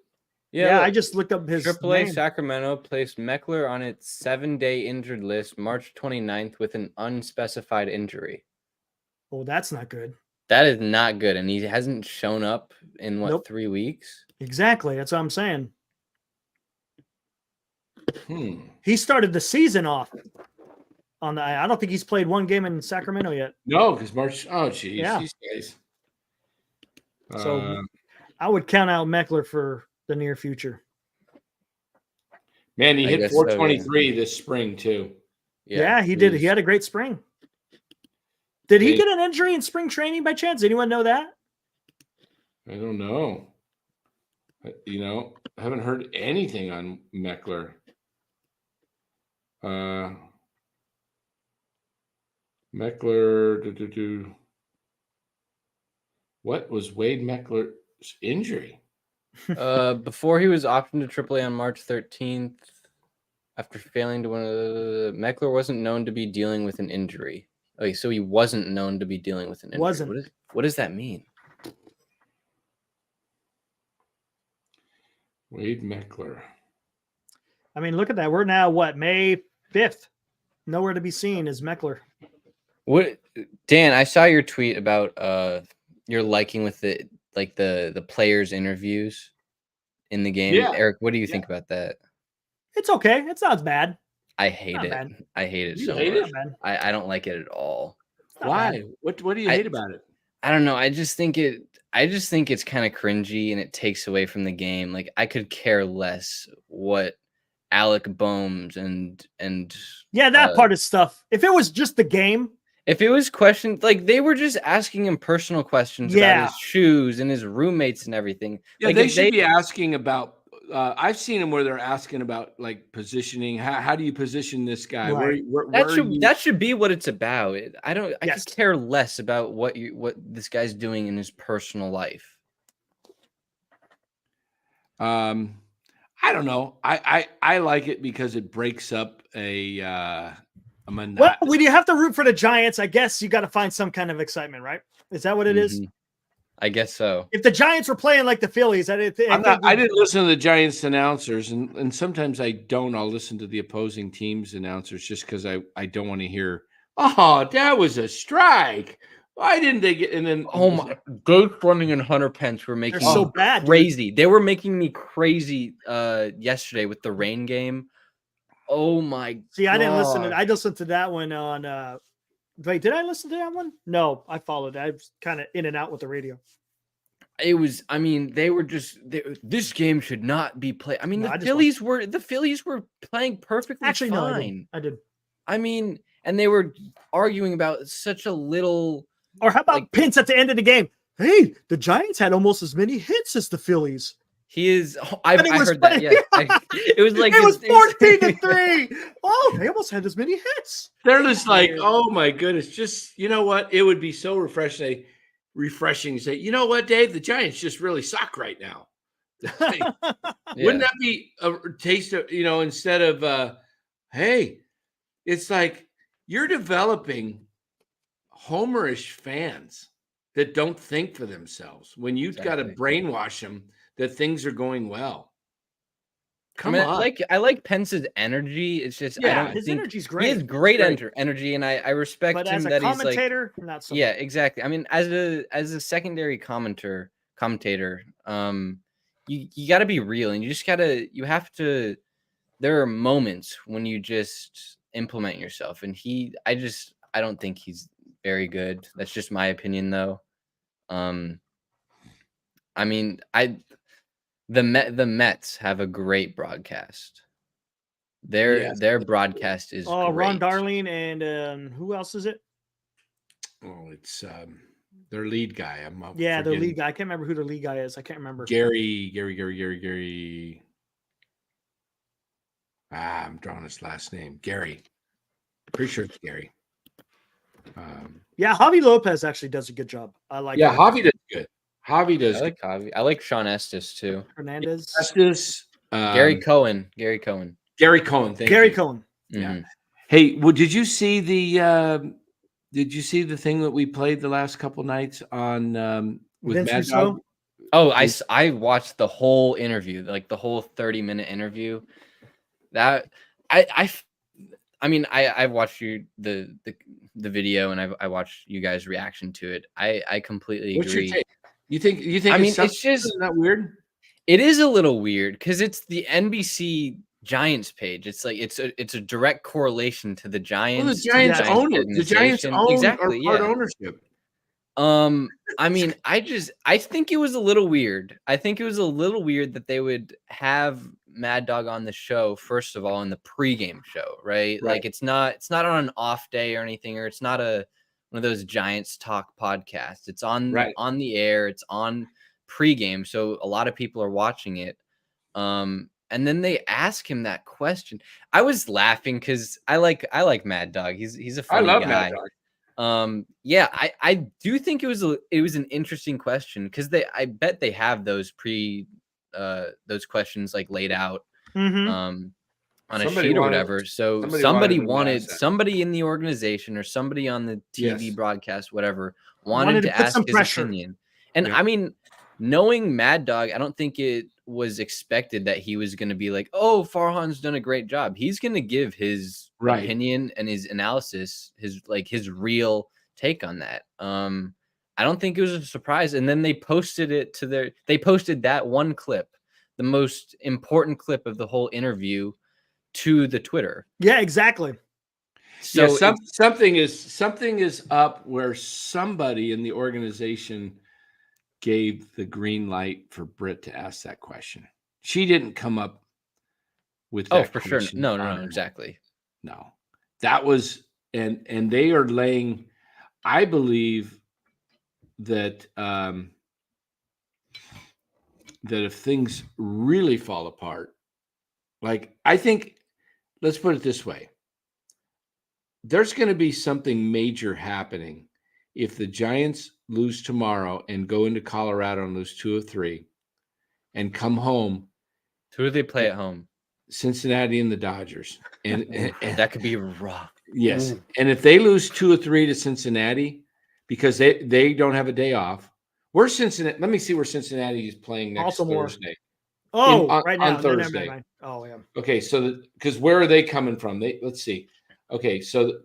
Yeah, I just looked up his AAA name. Sacramento placed Meckler on its 7-day injured list March 29th with an unspecified injury. Oh, that's not good. That is not good. And he hasn't shown up in 3 weeks? Exactly. That's what I'm saying. He started the season off on the. I don't think he's played one game in Sacramento yet. No, because March. Oh, geez. Yeah. These guys. So I would count out Meckler for the near future. Man, he hit 423 this spring too. Yeah, he did. He had a great spring. Did he get an injury in spring training by chance? Anyone know that? I don't know. I haven't heard anything on Meckler. Meckler. What was Wade Meckler's injury? Before he was optioned to AAA on March 13th, after failing to win, Meckler wasn't known to be dealing with an injury. Okay, so he wasn't known to be dealing with an injury. What does that mean? Wade Meckler. I mean, look at that. We're now May 5th. Nowhere to be seen is Meckler. What, Dan? I saw your tweet about your liking with the players' interviews in the game. Yeah. Eric, what do you think about that? It's okay. It's not as bad. I hate it. Bad. I hate it You so hate much. it? I don't like it at all. Why? What do you hate about it? I don't know. I just think it's kind of cringy and it takes away from the game. Like I could care less what Alec Boehms and that part of stuff. If it was just the game. If it was questions, like they were just asking him personal questions about his shoes and his roommates and everything. Yeah, like they should be asking about I've seen them where they're asking about like positioning. How do you position this guy? Right. That should be what it's about. I Yes. could care less about what this guy's doing in his personal life. I don't know. I like it because it breaks up a monotony. Well, when you have to root for the Giants, I guess you got to find some kind of excitement, right? Is that what it is? I guess so. If the Giants were playing like the Phillies, I didn't listen to the Giants announcers, and sometimes I don't. I'll listen to the opposing team's announcers just because I don't want to hear, oh, that was a strike. Why didn't they get? And then Dave Fleming and Hunter Pence were making They're so bad, crazy. They were making me crazy yesterday with the rain game. Oh my! See, I didn't listen to. I listened to that one on. Wait, did I listen to that one? No, I followed. I was kind of in and out with the radio. It was. I mean, they were just. This game should not be played. I mean, No, the Phillies were playing perfectly Actually, fine. No, I did. I mean, and they were arguing about such a little. Or how about Pence at the end of the game? Hey, the Giants had almost as many hits as the Phillies. He is. I heard that. Yeah, it was like it was 14-3. Oh, they almost had as many hits. They're just like, oh my goodness. Just you know what? It would be so refreshing to say, you know what, Dave? The Giants just really suck right now. Wouldn't that be a taste of instead of hey, it's like you're developing homerish fans that don't think for themselves when you've got to brainwash them that things are going well. Come on. I like Pence's energy. It's just his energy's great. He has great energy, and I respect him. As a commentator, not so. Yeah, exactly. I mean, as a secondary commentator, you got to be real, and you have to. There are moments when you just implement yourself, and I don't think he's very good. That's just my opinion, though. I mean, the Mets have a great broadcast. Their broadcast is great. Ron Darling and who else is it? Oh, it's their lead guy. Their lead guy. I can't remember who the lead guy is. I can't remember. Gary. I'm drawing his last name. Gary. Pretty sure it's Gary. Javi Lopez actually does a good job. I like. Yeah, Javi does good. Javi does. I like Javi. I like Sean Estes too. Hernandez. Estes. Gary Cohen. Thank you. Gary Cohen. Mm-hmm. Yeah. Hey, did you see the thing that we played the last couple nights on with Mad Dog? Oh, I watched the whole interview, like the whole 30-minute interview. That I mean, I watched the video and I watched you guys' reaction to it. I completely agree. What's your take? You think? I mean, it's just not weird. It is a little weird because it's the NBC Giants page. It's like it's a direct correlation to the Giants. Well, the Giants own it. The Giants own part ownership. I mean, I think it was a little weird. I think it was a little weird that they would have Mad Dog on the show, first of all, in the pregame show, right? Like it's not on an off day or anything, or it's not one of those Giants talk podcasts. It's on the air, it's on pregame, so a lot of people are watching it. And then they ask him that question. I was laughing because I like Mad Dog. He's a funny guy. I love Mad Dog. I do think it was an interesting question because I bet they have those questions like laid out on a sheet or whatever. So somebody in the organization or somebody on the TV broadcast, whatever, wanted to ask his opinion. And I mean, knowing Mad Dog, I don't think it was expected that he was going to be like, oh, Farhan's done a great job. He's going to give his opinion and his analysis, his real take on that. I don't think it was a surprise. And then they posted it they posted that one clip, the most important clip of the whole interview, to the Twitter. Yeah, exactly. So something is up where somebody in the organization gave the green light for Britt to ask that question. She didn't come up with that. Oh, for sure. No, exactly. No. That was and they are laying, I believe that that if things really fall apart, like I think, let's put it this way. There's going to be something major happening if the Giants lose tomorrow and go into Colorado and lose 2 of 3 and come home. Who do they play at home? Cincinnati and the Dodgers. And that could be rough. Yes. And if they lose 2 or 3 to Cincinnati because they don't have a day off, where's Cincinnati? Let me see where Cincinnati is playing next Thursday. Right now. On Thursday. No. Oh, yeah. Okay, so because where are they coming from? Let's see. Okay, so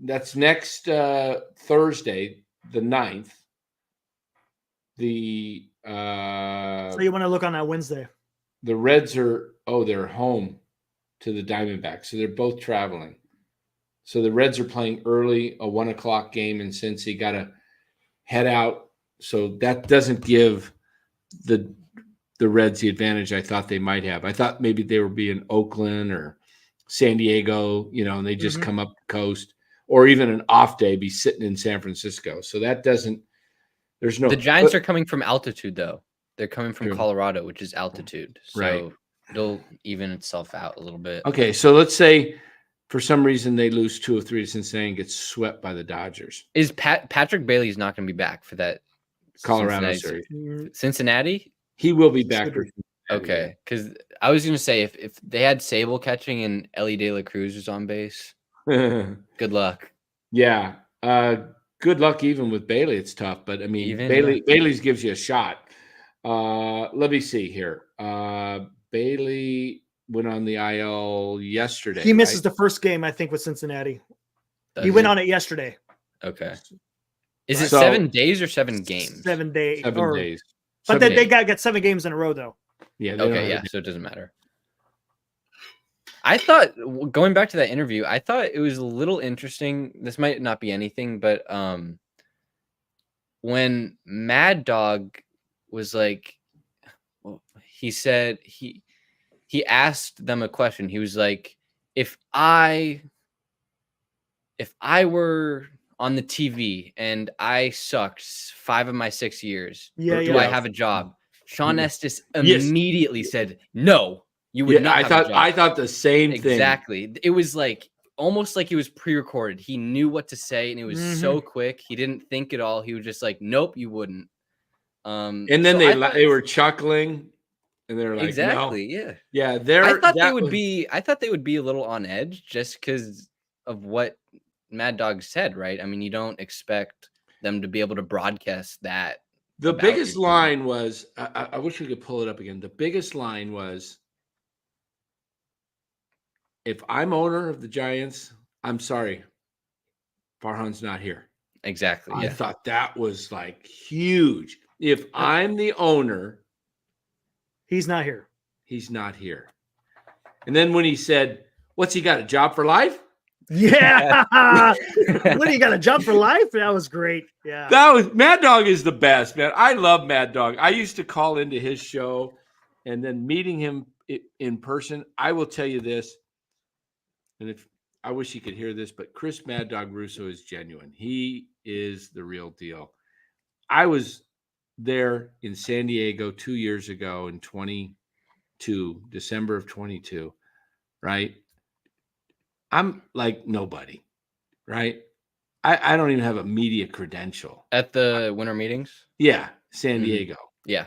that's next Thursday, the 9th. So you want to look on that Wednesday? The Reds they're home to the Diamondbacks, so they're both traveling. So the Reds are playing early, a 1:00 game, and Cincy got to head out. So that doesn't give the Reds the advantage I thought they might have. I thought maybe they would be in Oakland or San Diego, and they just come up the coast, or even an off day, be sitting in San Francisco. So that doesn't. There's no. The Giants are coming from altitude, though. They're coming from Colorado, which is altitude. So it'll even itself out a little bit. Okay, so let's say for some reason they lose 2 or 3 to Cincinnati and get swept by the Dodgers. Is Patrick Bailey's not going to be back for that Colorado series? Cincinnati? He will be back. Okay, because I was going to say if they had Sable catching and Ellie De La Cruz was on base, good luck. Yeah, good luck even with Bailey. It's tough, but I mean, Bailey's gives you a shot. Let me see here. Bailey went on the IL yesterday. He misses the first game, I think, with Cincinnati. He went on it yesterday. Okay. Is it 7 days or 7 games? 7 days. 7 days. But they got 7 games in a row, though. Yeah. Okay. Yeah. So it doesn't matter. I thought, going back to that interview, I thought it was a little interesting. This might not be anything, but when Mad Dog was like, he said he asked them a question. He was like, if I were on the TV and I sucked 5 of my 6 years, do I have a job? Sean Estes immediately said, no, you would not have a job. I thought the same thing. Exactly. It was like almost like it was pre-recorded. He knew what to say, and it was so quick. He didn't think at all. He was just like, nope, you wouldn't. And then they were chuckling, and they were like, exactly, no. Yeah. I thought they would be a little on edge just because of what Mad Dog said, right? I mean, you don't expect them to be able to broadcast that. The biggest line was, I wish we could pull it up again. The biggest line was, if I'm owner of the Giants, I'm sorry, Farhan's not here. Exactly. I thought that was like huge. If I'm the owner, he's not here. He's not here. And then when he said, what's he got, a job for life? Yeah. What, do you got, a job for life? That was great. Yeah. Mad Dog is the best, man. I love Mad Dog. I used to call into his show, and then meeting him in person, I will tell you this, and if I wish you could hear this, but Chris Mad Dog Russo is genuine. He is the real deal. I was there in San Diego 2 years ago in December of 22, right? I'm like nobody, right? I don't even have a media credential. At the winter meetings? Yeah, San Diego. Yeah.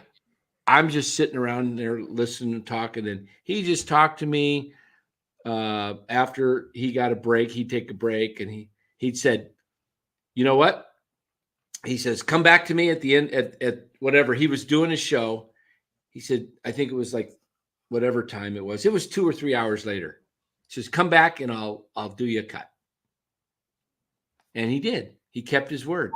I'm just sitting around there listening and talking, and he just talked to me. After he got a break, he'd take a break, and he'd said, you know what? He says, come back to me at the end at whatever. He was doing a show. He said, I think it was like whatever time it was. It was 2 or 3 hours later. He says, come back and I'll do you a cut. And he did. He kept his word.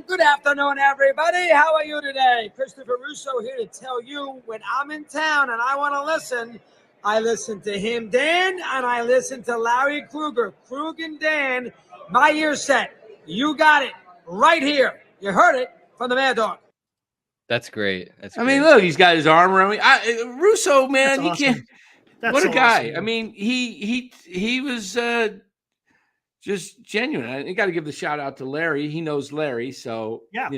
Good afternoon, everybody. How are you today? Christopher Russo here to tell you when I'm in town and I want to listen, I listen to him, Dan, and I listen to Larry Kruger. Krug and Dan, my ear's set. You got it right here. You heard it from the Mad Dog. That's great. I mean, look, he's got his arm around me. Russo, man, That's he awesome. can't. That's what so a guy! awesome. I mean, he was just genuine. I got to give the shout out to Larry. He knows Larry, so Yeah,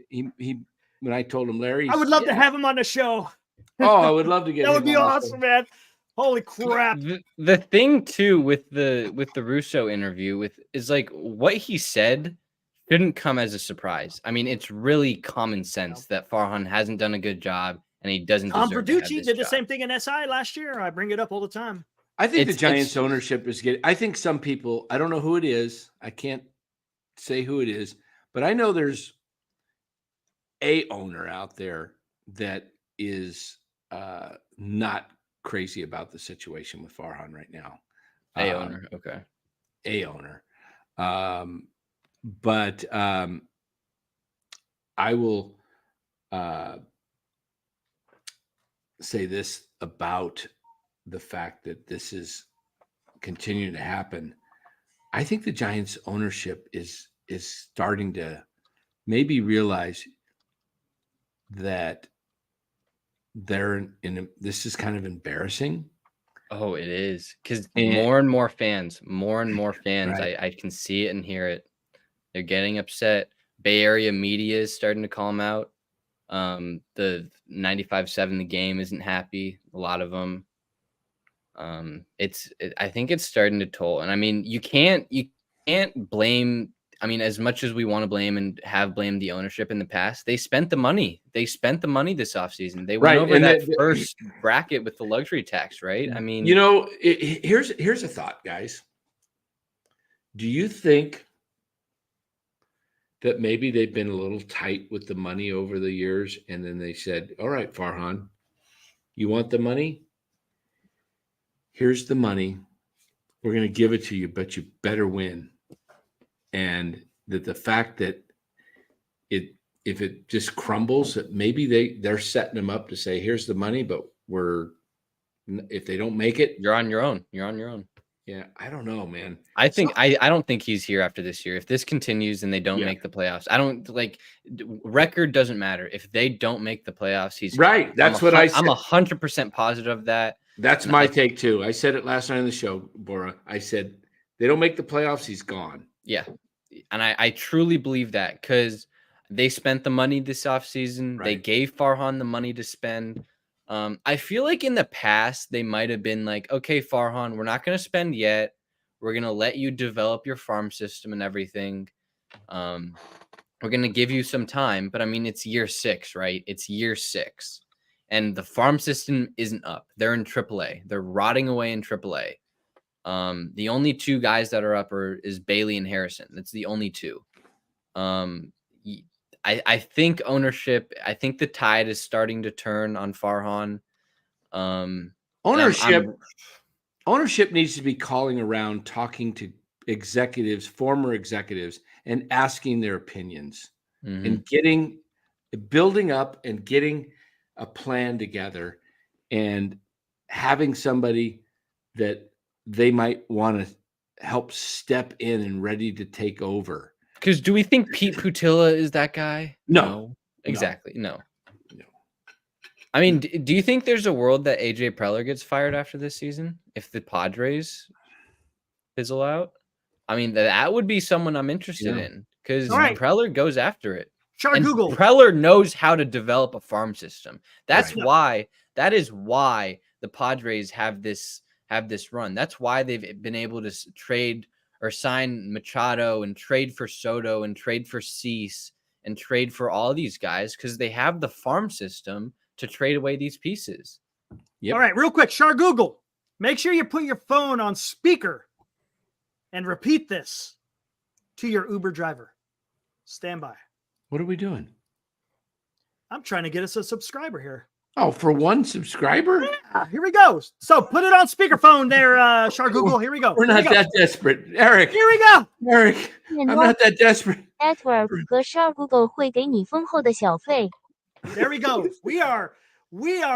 he when I told him Larry, I would love to have him on the show. Oh, I would love to get That him would be on the awesome, show. man. Holy crap. The thing too with the Russo interview is like what he said shouldn't come as a surprise. I mean, it's really common sense that Farhan hasn't done a good job and he doesn't Tom deserve to have Verducci this did the job. same thing in SI last year. I bring it up all the time. I think the Giants ownership is getting. I think some people. I don't know who it is. I can't say who it is, but I know there's a owner out there that is not crazy about the situation with Farhan right now. A owner, okay. A owner. But I will say this about the fact that this is continuing to happen. I think the Giants ownership is starting to maybe realize that they're in this is kind of embarrassing. Oh, it is, because more and more fans, Right. I can see it and hear it. They're getting upset. Bay Area media is starting to call them out. The 95.7 The Game isn't happy. A lot of them. I think it's starting to toll. And I mean, you can't blame. I mean, as much as we want to blame and have blamed the ownership in the past, they spent the money. They spent the money this offseason. They went over that first bracket with the luxury tax, right? I mean, here's a thought, guys. Do you think that maybe they've been a little tight with the money over the years, and then they said, all right, Farhan, you want the money? Here's the money. We're going to give it to you, but you better win. And that the fact that if it just crumbles, that maybe they're setting them up to say, here's the money, but if they don't make it, you're on your own. You're on your own. Yeah, I don't know, man. I don't think he's here after this year. If this continues and they don't make the playoffs, I don't record doesn't matter. If they don't make the playoffs, he's right. That's what I said. I'm 100% positive of that. That's my take too. I said it last night on the show, Bora. I said they don't make the playoffs, he's gone. Yeah. And I truly believe that because they spent the money this offseason. Right. They gave Farhan the money to spend. I feel like in the past, they might have been like, okay, Farhan, we're not going to spend yet. We're going to let you develop your farm system and everything. We're going to give you some time. But I mean, it's year 6, right? It's year 6. And the farm system isn't up. They're in AAA. They're rotting away in AAA. The only 2 guys that are up is Bailey and Harrison. That's the only 2. I think ownership. I think the tide is starting to turn on Farhan. Ownership needs to be calling around, talking to executives, former executives, and asking their opinions, and building up and getting a plan together, and having somebody that they might want to help step in and ready to take over. Because do we think Pete Putila is that guy? No. Exactly. No. I mean, do you think there's a world that AJ Preller gets fired after this season if the Padres fizzle out? I mean, that would be someone I'm interested in because Preller goes after it. Google. Preller knows how to develop a farm system. That is why the Padres have this run. That's why they've been able to trade or sign Machado and trade for Soto and trade for Cease and trade for all these guys because they have the farm system to trade away these pieces. Yep. All right, real quick, Google. Make sure you put your phone on speaker and repeat this to your Uber driver. Stand by. What are we doing? I'm trying to get us a subscriber here. Oh, for 1 subscriber? Yeah, here we go. So put it on speakerphone there, Google. Here we go. We're not that desperate. Eric. Here we go. Eric, I'm not that desperate. Network 和 Google 会给你丰厚的小费。 There we go. We are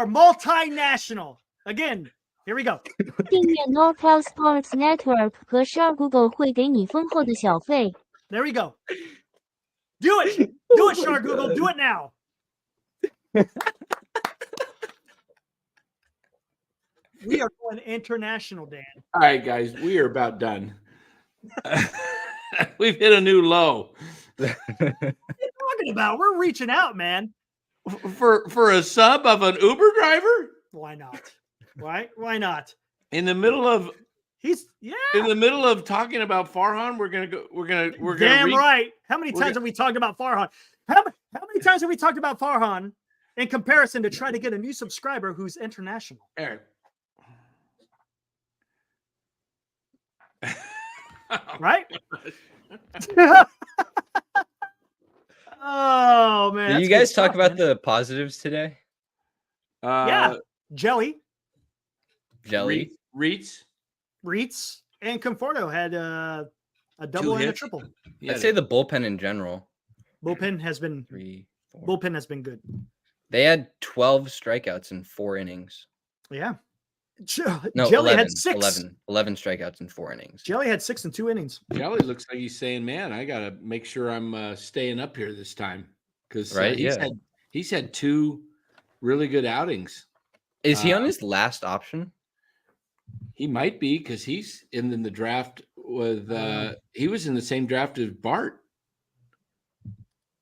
multinational. Again, here we go. 订阅 Norcal Sports Network 和 Google 会给你丰厚的小费。 There we go. Do it. Do it, Google. Do it now. We are going international, Dan. All right, guys, we are about done. We've hit a new low. What are you talking about? We're reaching out, man. For a sub of an Uber driver? Why not? Why not? In the middle of in the middle of talking about Farhan, we're gonna damn right. How many times have we talked about Farhan? How many times have we talked about Farhan in comparison to try to get a new subscriber who's international? Eric. Right? Oh man. Did you guys talk about the positives today? Yeah. Jelly. Reetz, and Conforto had a double and a triple. I'd say the bullpen in general. Bullpen has been 3, 4. Bullpen has been good. They had 12 strikeouts in 4 innings. Yeah. No, Jelly 11, had 6. 11 strikeouts in 4 innings. Jelly had 6 in 2 innings. Jelly looks like he's saying, "Man, I gotta make sure I'm staying up here this time," because he's had 2 really good outings. Is he on his last option? He might be, because he's in the draft with. He was in the same draft as Bart.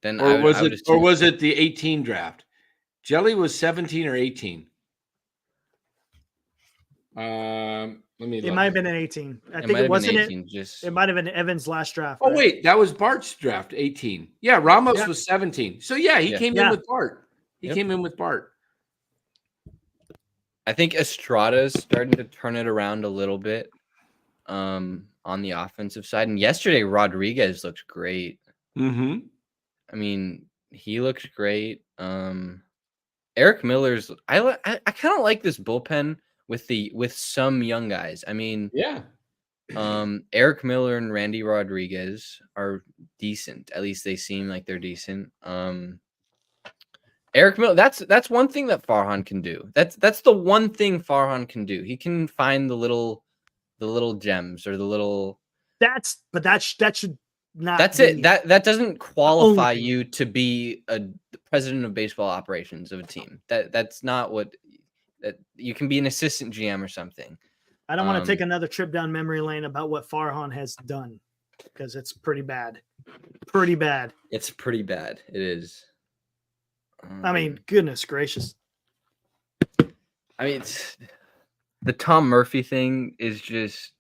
Then or was it the 18 draft? Jelly was 17 or 18. Let me. It might have been an 18. I think it wasn't 18, it might have been Evan's last draft. Oh, wait, that was Bart's draft, 18. Yeah, Ramos was 17. So he came in with Bart. He came in with Bart. I think Estrada's starting to turn it around a little bit on the offensive side. And yesterday, Rodriguez looked great. Mm-hmm. I mean, he looks great. Eric Miller's. I kind of like this bullpen with some young guys. I mean, Eric Miller and Randy Rodriguez are decent. At least they seem like they're decent. Eric Miller, that's one thing that Farhan can do. That's the one thing Farhan can do. He can find the little gems or the little. That should not. That's it. That doesn't qualify you to be the president of baseball operations of a team. That's not what. That you can be an assistant GM or something. I don't want to take another trip down memory lane about what Farhan has done, because it's pretty bad. Pretty bad. It's pretty bad. It is. I mean, goodness gracious. I mean, the Tom Murphy thing is just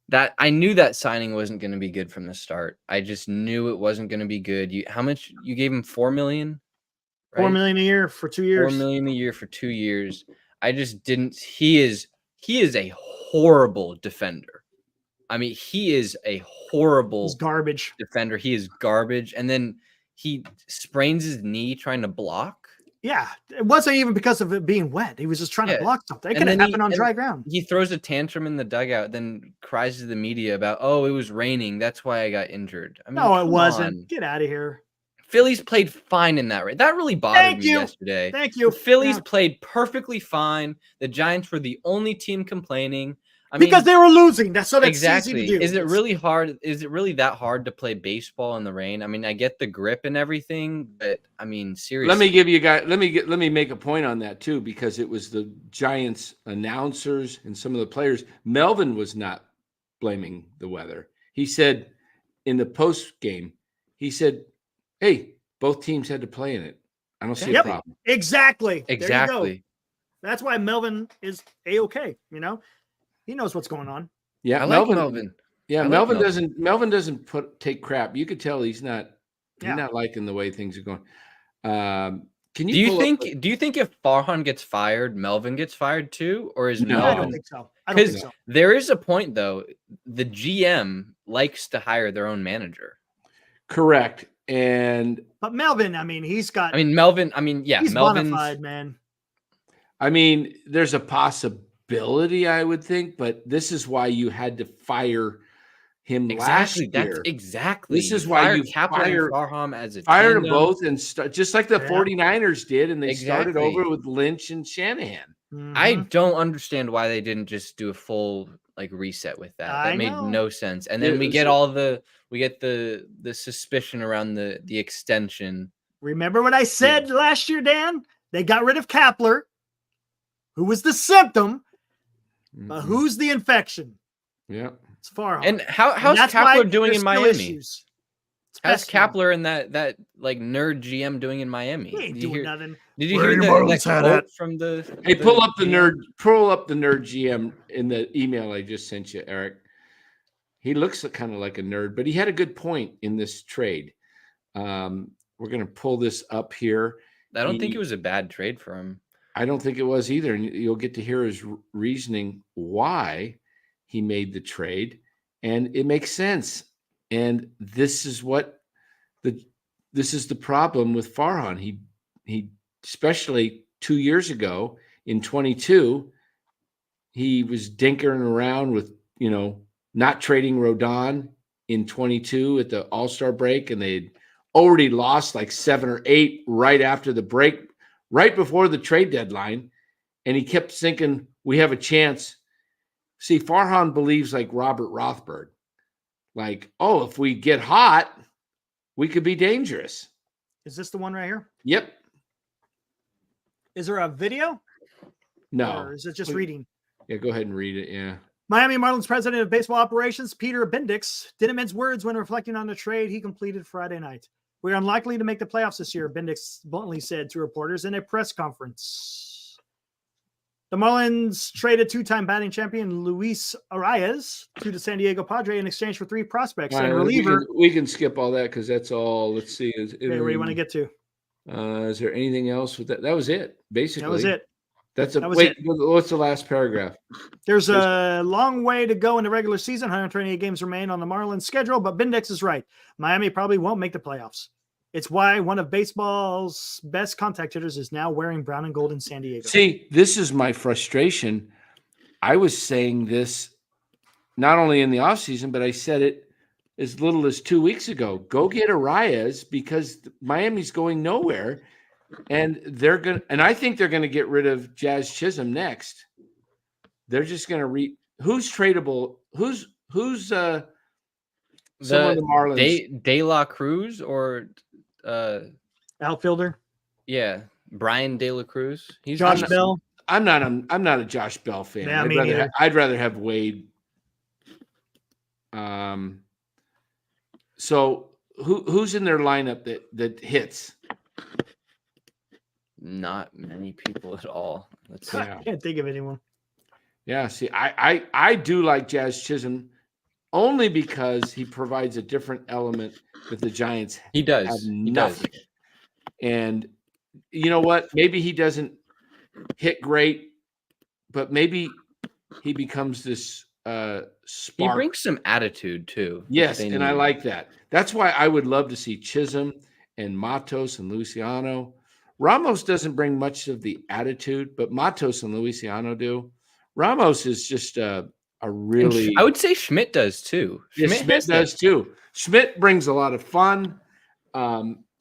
that I knew that signing wasn't going to be good from the start. I just knew it wasn't going to be good. How much you gave him? $4 million? Right? $4 million a year for 2 years. $4 million a year for 2 years. I just didn't. He is a horrible defender. I mean, he is a horrible garbage defender. He is garbage. And then he sprains his knee trying to block. Yeah, it wasn't even because of it being wet. He was just trying to block something. It could have happened on dry ground. He throws a tantrum in the dugout, then cries to the media about, "Oh, it was raining. That's why I got injured." I mean, no, it wasn't. Get out of here. Phillies played fine in that race. That really bothered me yesterday. Thank you. The Phillies played perfectly fine. The Giants were the only team complaining. Because they were losing. That's so that's easy to do. Is it really hard? Is it really that hard to play baseball in the rain? I mean, I get the grip and everything, but I mean, seriously. Let me give you guys. Let me make a point on that too, because it was the Giants announcers and some of the players. Melvin was not blaming the weather. He said in the post game, he said, "Hey, both teams had to play in it. I don't see a problem." Exactly. There you go. That's why Melvin is A-okay. You know. He knows what's going on. Yeah, I like Melvin. Yeah, Melvin doesn't take crap. You could tell he's not liking the way things are going. Do you think if Farhan gets fired, Melvin gets fired too, or is no? I don't think so. Because there is a point though. The GM likes to hire their own manager. Correct. But Melvin, I mean, he's got. I mean, Melvin. I mean, yeah, he's Melvin's bona fide, man. I mean, there's a possibility, I would think, but this is why you had to fire him last year. That's exactly. This is why you fired Farhan as a fired them both, and just like the 49ers did, and they started over with Lynch and Shanahan. Mm-hmm. I don't understand why they didn't just do a full reset with that. That made no sense. And then we get the suspicion around the extension. Remember what I said last year, Dan? They got rid of Kapler, who was the symptom. But who's the infection? Yeah. It's Farhan. And how's that's why Kepler doing there's in still Miami? issues. It's How's best man. Kepler and that like nerd GM doing in Miami? He ain't doing nothing. Did you Where hear your that Marlins hat quote at? from the? Hey, pull up the GM? nerd GM in the email I just sent you, Eric. He looks kind of like a nerd, but he had a good point in this trade. We're going to pull this up here. I don't think it was a bad trade for him. I don't think it was either. And you'll get to hear his reasoning why he made the trade. And it makes sense. And this is the problem with Farhan. He especially 2 years ago in 22, he was dinkering around with, not trading Rodon in 22 at the All-Star break, and they'd already lost like 7 or 8 right after the break, right before the trade deadline. And he kept thinking, we have a chance. See, Farhan believes like Robert Rothberg. Like, if we get hot, we could be dangerous. Is this the one right here? Yep. Is there a video? No. Or is it just reading? Yeah, go ahead and read it. Yeah. Miami Marlins president of baseball operations, Peter Bendix, didn't mince words when reflecting on the trade he completed Friday night. We're unlikely to make the playoffs this year, Bendix bluntly said to reporters in a press conference. The Marlins traded two-time batting champion Luis Arraez to the San Diego Padres in exchange for 3 prospects and reliever. We can skip all that because that's all. Let's see. Okay, where do you want to get to? Is there anything else with that? That was it, basically. That was it. What's the last paragraph? There's a long way to go in the regular season. 128 games remain on the Marlins schedule, but Bendix is right. Miami probably won't make the playoffs. It's why one of baseball's best contact hitters is now wearing brown and gold in San Diego. See, this is my frustration. I was saying this not only in the offseason, but I said it as little as 2 weeks ago. Go get Arraez because Miami's going nowhere. And I think they're gonna get rid of Jazz Chisholm next. They're just gonna who's tradable? Who's some of the Marlins? De La Cruz or outfielder? Yeah, Brian De La Cruz. He's Josh Bell. I'm not a Josh Bell fan. Yeah, I'd rather have Wade. So who's in their lineup that hits? Not many people at all. I can't think of anyone. Yeah, see, I do like Jazz Chisholm only because he provides a different element that the Giants He does. have He nothing. does. And you know what? Maybe he doesn't hit great, but maybe he becomes this spark. He brings some attitude too. Yes, and I like that. That's why I would love to see Chisholm and Matos and Luciano. Ramos doesn't bring much of the attitude, but Matos and Luciano do. Ramos is just a really. I would say Schmidt does too. Schmidt does too. Schmidt brings a lot of fun.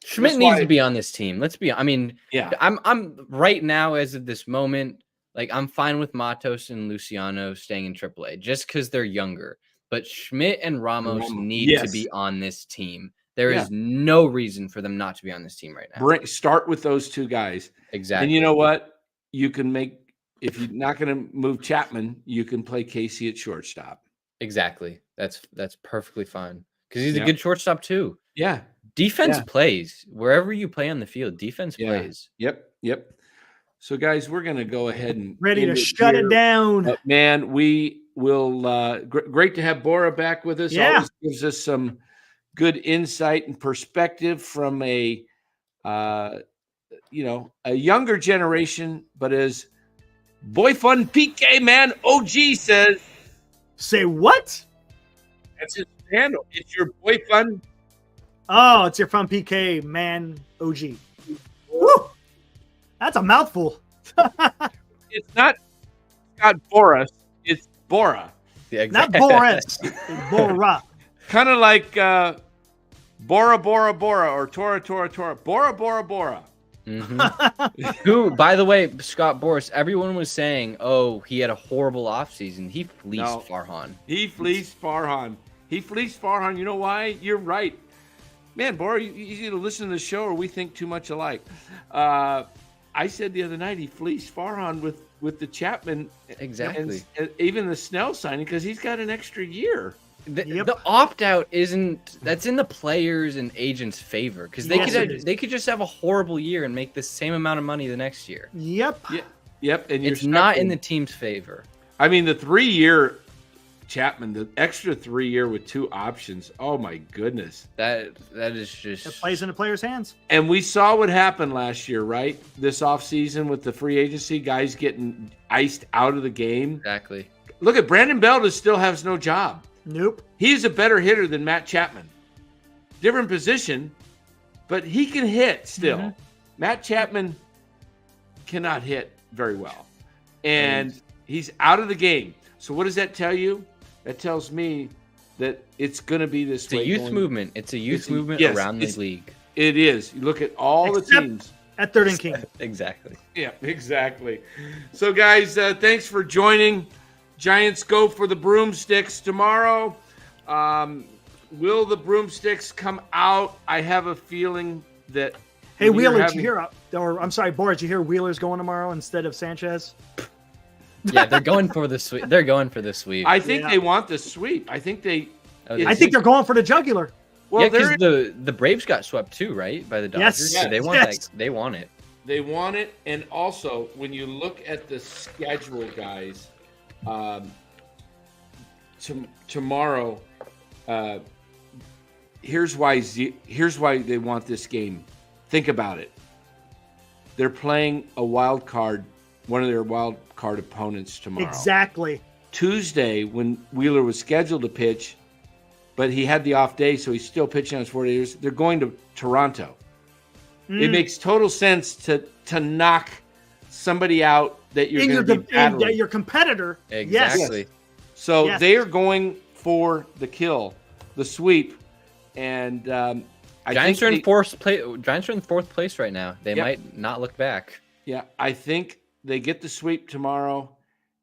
Schmidt needs to be on this team. Yeah. I'm right now as of this moment. Like I'm fine with Matos and Luciano staying in AAA just because they're younger. But Schmidt and Ramos need to be on this team. There is no reason for them not to be on this team right now. Start with those 2 guys. Exactly. And you know what? You can if you're not going to move Chapman, you can play Casey at shortstop. Exactly. That's perfectly fine because he's a good shortstop too. Yeah. Defense plays wherever you play on the field. Defense plays. Yep. So, guys, we're going to go ahead and ready to shut it down. Man, we will. Great to have Bora back with us. Yeah. Always gives us some good insight and perspective from a younger generation, but as Boy Fun PK Man OG says. Say what? That's his handle. It's your Boy Fun. Oh, it's your Fun PK Man OG. Woo! That's a mouthful. It's not Scott Boras. It's Bora. Yeah, exactly. Not Boris. It's Bora. Kind of like Bora Bora Bora or Tora Tora Tora. Bora Bora Bora. Mm-hmm. Who, by the way, Scott Boras, everyone was saying, oh, he had a horrible offseason. He fleeced Farhan. He fleeced Farhan. You know why? You're right. Man, Bora, you either listen to the show or we think too much alike. I said the other night he fleeced Farhan with the Chapman Exactly. and even the Snell signing because he's got an extra year. The opt-out that's in the players and agents' favor because they could just have a horrible year and make the same amount of money the next year. Yep. Yep. And it's not in the team's favor. I mean, the 3-year Chapman, the extra 3-year with 2 options. Oh my goodness. That is just, It plays in the players' hands. And we saw what happened last year, right? This offseason with the free agency, guys getting iced out of the game. Exactly. Look at Brandon Bell still has no job. Nope. He's a better hitter than Matt Chapman. Different position, but he can hit still. Mm-hmm. Matt Chapman cannot hit very well. And he's out of the game. So what does that tell you? That tells me that it's going to be this way. It's a youth movement. It's a youth movement around the league. It is. You look at all the teams. At Third and King. Exactly. Yeah, exactly. So, guys, thanks for joining. Giants go for the broomsticks tomorrow. Will the broomsticks come out? I have a feeling that. Hey, Wheeler, did you hear? Or I'm sorry, Boris, did you hear Wheeler's going tomorrow instead of Sanchez? Yeah, they're going for the sweep. They're going for the sweep. I think they want the sweep. I think they. I think they're going for the jugular. Well, because the Braves got swept too, right, by the Dodgers. Yes. So they want that. They want it. They want it, and also when you look at the schedule, guys, tomorrow, here's why they want this game. Think about it. They're playing a wild card, one of their wild card opponents tomorrow. Exactly. Tuesday, when Wheeler was scheduled to pitch, but he had the off day, so he's still pitching on his 4 days. They're going to Toronto. It makes total sense to knock somebody out that you're going to be battling. Your competitor. Exactly. Yes. So they are going for the kill, the sweep, and Giants are in fourth place. Giants are in 4th place right now. They might not look back. Yeah, I think they get the sweep tomorrow,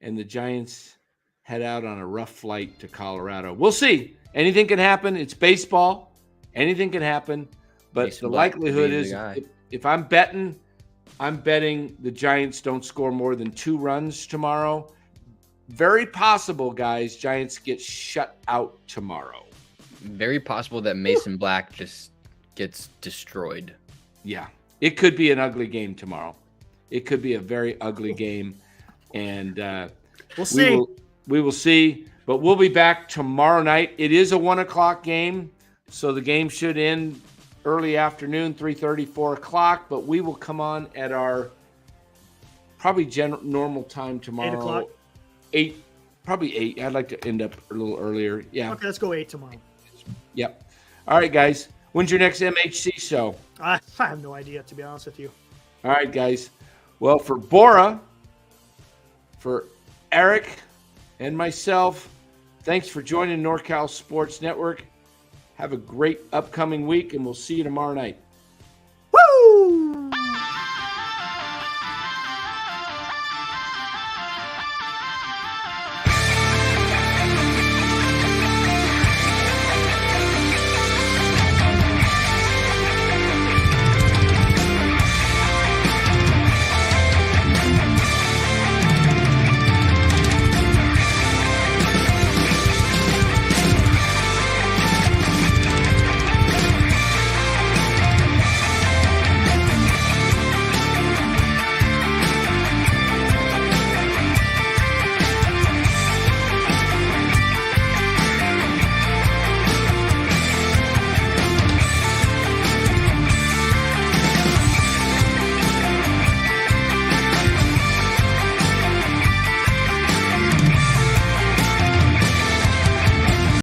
and the Giants head out on a rough flight to Colorado. We'll see. Anything can happen. It's baseball. Anything can happen. But the likelihood is if I'm betting the Giants don't score more than 2 runs tomorrow. Very possible, guys, Giants get shut out tomorrow. Very possible that Mason Black just gets destroyed. Yeah. It could be an ugly game tomorrow. It could be a very ugly game. And we'll see. We will see. But we'll be back tomorrow night. It is a 1:00 game, so the game should end early afternoon, 3:30, 4 o'clock. But we will come on at our probably normal time tomorrow. 8 o'clock? 8, probably 8. I'd like to end up a little earlier. Yeah. Okay, let's go 8 tomorrow. Yep. All right, guys. When's your next MHC show? I have no idea, to be honest with you. All right, guys. Well, for Bora, for Eric, and myself, thanks for joining NorCal Sports Network. Have a great upcoming week, and we'll see you tomorrow night.